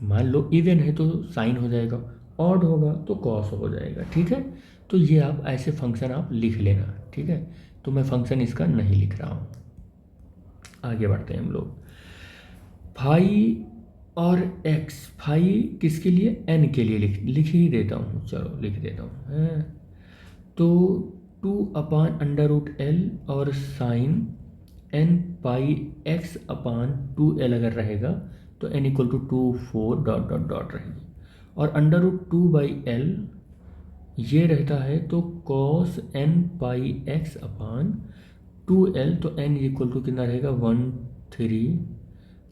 मान लो इवन है तो साइन हो जाएगा, ऑड होगा तो कॉस हो जाएगा। ठीक है, तो ये आप ऐसे फंक्शन आप लिख लेना। ठीक है, तो मैं फंक्शन इसका नहीं लिख रहा हूँ। आगे बढ़ते हैं हम लोग। फाई और एक्स, फाई किसके लिए, n के लिए लिख ही देता हूँ, चलो लिख देता हूँ। तो 2/√L और साइन nπx/2L अगर रहेगा तो n = 2 4 डॉट डॉट डॉट रहेगी। और √2/L ये रहता है तो cos nπx/2L, तो n = कितना रहेगा, 1 3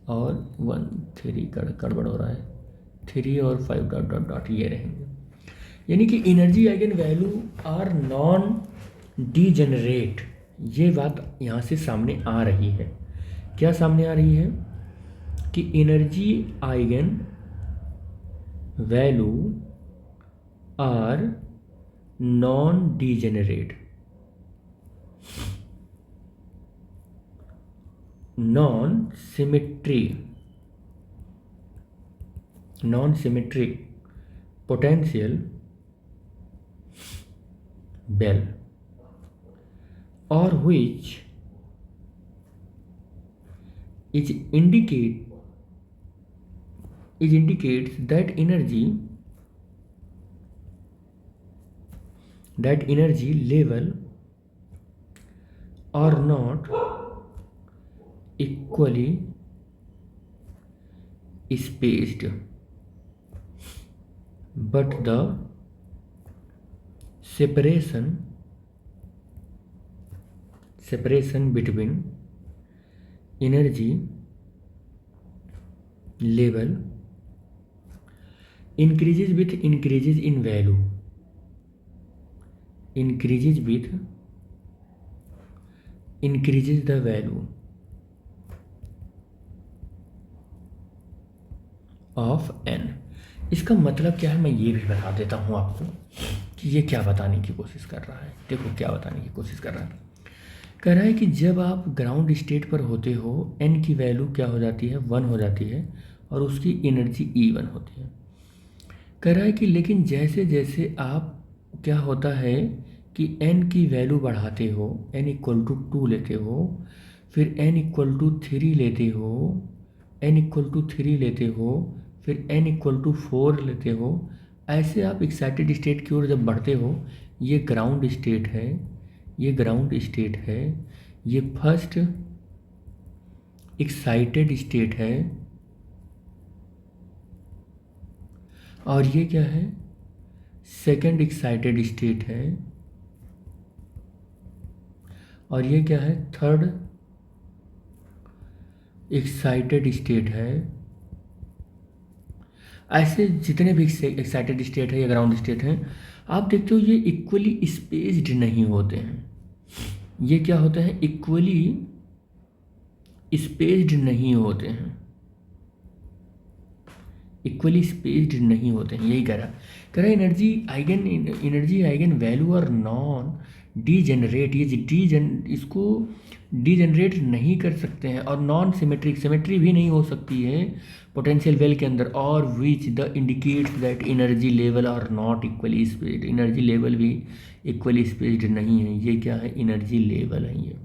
और 1 3 गड़बड़ हो रहा है, 3 और 5 डॉट डॉट डॉट ये रहेंगे। यानी कि energy eigen value are non degenerate. ये बात यहाँ से सामने आ रही है। क्या सामने आ रही है कि energy eigen value are non degenerate, non symmetric potential well, or which indicates that energy level are not equally spaced, but the separation between energy level increases with increases in value, increases with increases the value of n। इसका मतलब क्या है मैं ये भी बता देता हूँ आपको कि ये क्या बताने की कोशिश कर रहा है। देखो क्या बताने की कोशिश कर रहा है, कह रहा है कि जब आप ग्राउंड स्टेट पर होते हो n की वैल्यू क्या हो जाती है, 1 हो जाती है और उसकी एनर्जी E1 होती है। कह रहा है कि लेकिन जैसे जैसे आप क्या होता है कि n की वैल्यू बढ़ाते हो, n इक्वल टू 2 लेते हो, फिर n इक्वल टू 3 लेते हो, n इक्वल टू 3 लेते हो, फिर n इक्वल टू 4 लेते हो, ऐसे आप एक्साइटेड स्टेट की ओर जब बढ़ते हो, ये ग्राउंड स्टेट है, ये ग्राउंड स्टेट है, ये फर्स्ट एक्साइटेड स्टेट है और ये क्या है, सेकंड एक्साइटेड स्टेट है और ये क्या है, थर्ड एक्साइटेड स्टेट है। ऐसे जितने भी एक्साइटेड स्टेट है या ग्राउंड स्टेट हैं, आप देखते हो ये इक्वली स्पेस्ड नहीं होते हैं। ये क्या होते हैं, इक्वली स्पेस्ड नहीं होते हैं, इक्वली स्पेस्ड नहीं होते हैं। यही कह रहा एनर्जी आइगन वैल्यू और नॉन डीजेनरेट, ये इसको डीजेनरेट नहीं कर सकते हैं और नॉन सिमेट्री भी नहीं हो सकती है पोटेंशियल वेल के अंदर, और which the indicates that energy level are not equally spaced, energy level भी इक्वली स्पेस्ड नहीं है। ये क्या है, एनर्जी लेवल है, ये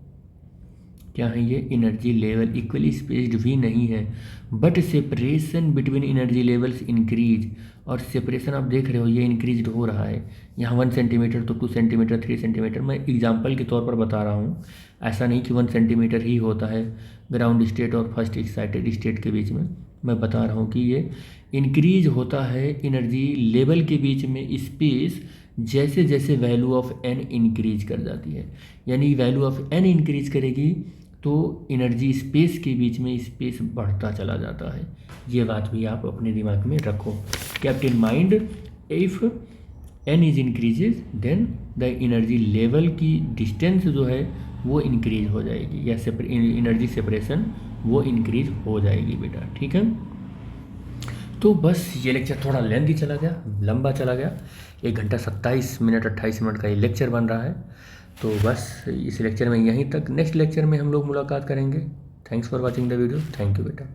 क्या है, ये एनर्जी लेवल इक्वली स्पेस्ड भी नहीं है। But separation between energy levels increase, और सेपरेशन आप देख रहे हो ये इंक्रीज हो रहा है, यहाँ 1 सेंटीमीटर तो 2 सेंटीमीटर 3 सेंटीमीटर। मैं एग्जांपल के तौर पर बता रहा हूँ, ऐसा नहीं कि 1 सेंटीमीटर ही होता है ग्राउंड स्टेट और फर्स्ट एक्साइटेड स्टेट के बीच में। मैं बता रहा हूँ कि ये इंक्रीज होता है एनर्जी लेवल के बीच में स्पेस जैसे जैसे वैल्यू ऑफ n इंक्रीज कर जाती है। यानी वैल्यू ऑफ n इंक्रीज करेगी तो एनर्जी स्पेस के बीच में स्पेस बढ़ता चला जाता है। ये बात भी आप अपने दिमाग में रखो, kept in mind if n is increases then the energy level की डिस्टेंस जो है वो इंक्रीज हो जाएगी, या एनर्जी सेपरेशन वो इंक्रीज हो जाएगी बेटा, ठीक है। तो बस ये लेक्चर थोड़ा लेंथी चला गया, लंबा चला गया, 1 घंटा 27 मिनट 28 मिनट का ये लेक्चर बन रहा है। तो बस इस लेक्चर में यहीं तक, नेक्स्ट लेक्चर में हम लोग मुलाकात करेंगे। Thanks for watching the video, thank you बेटा।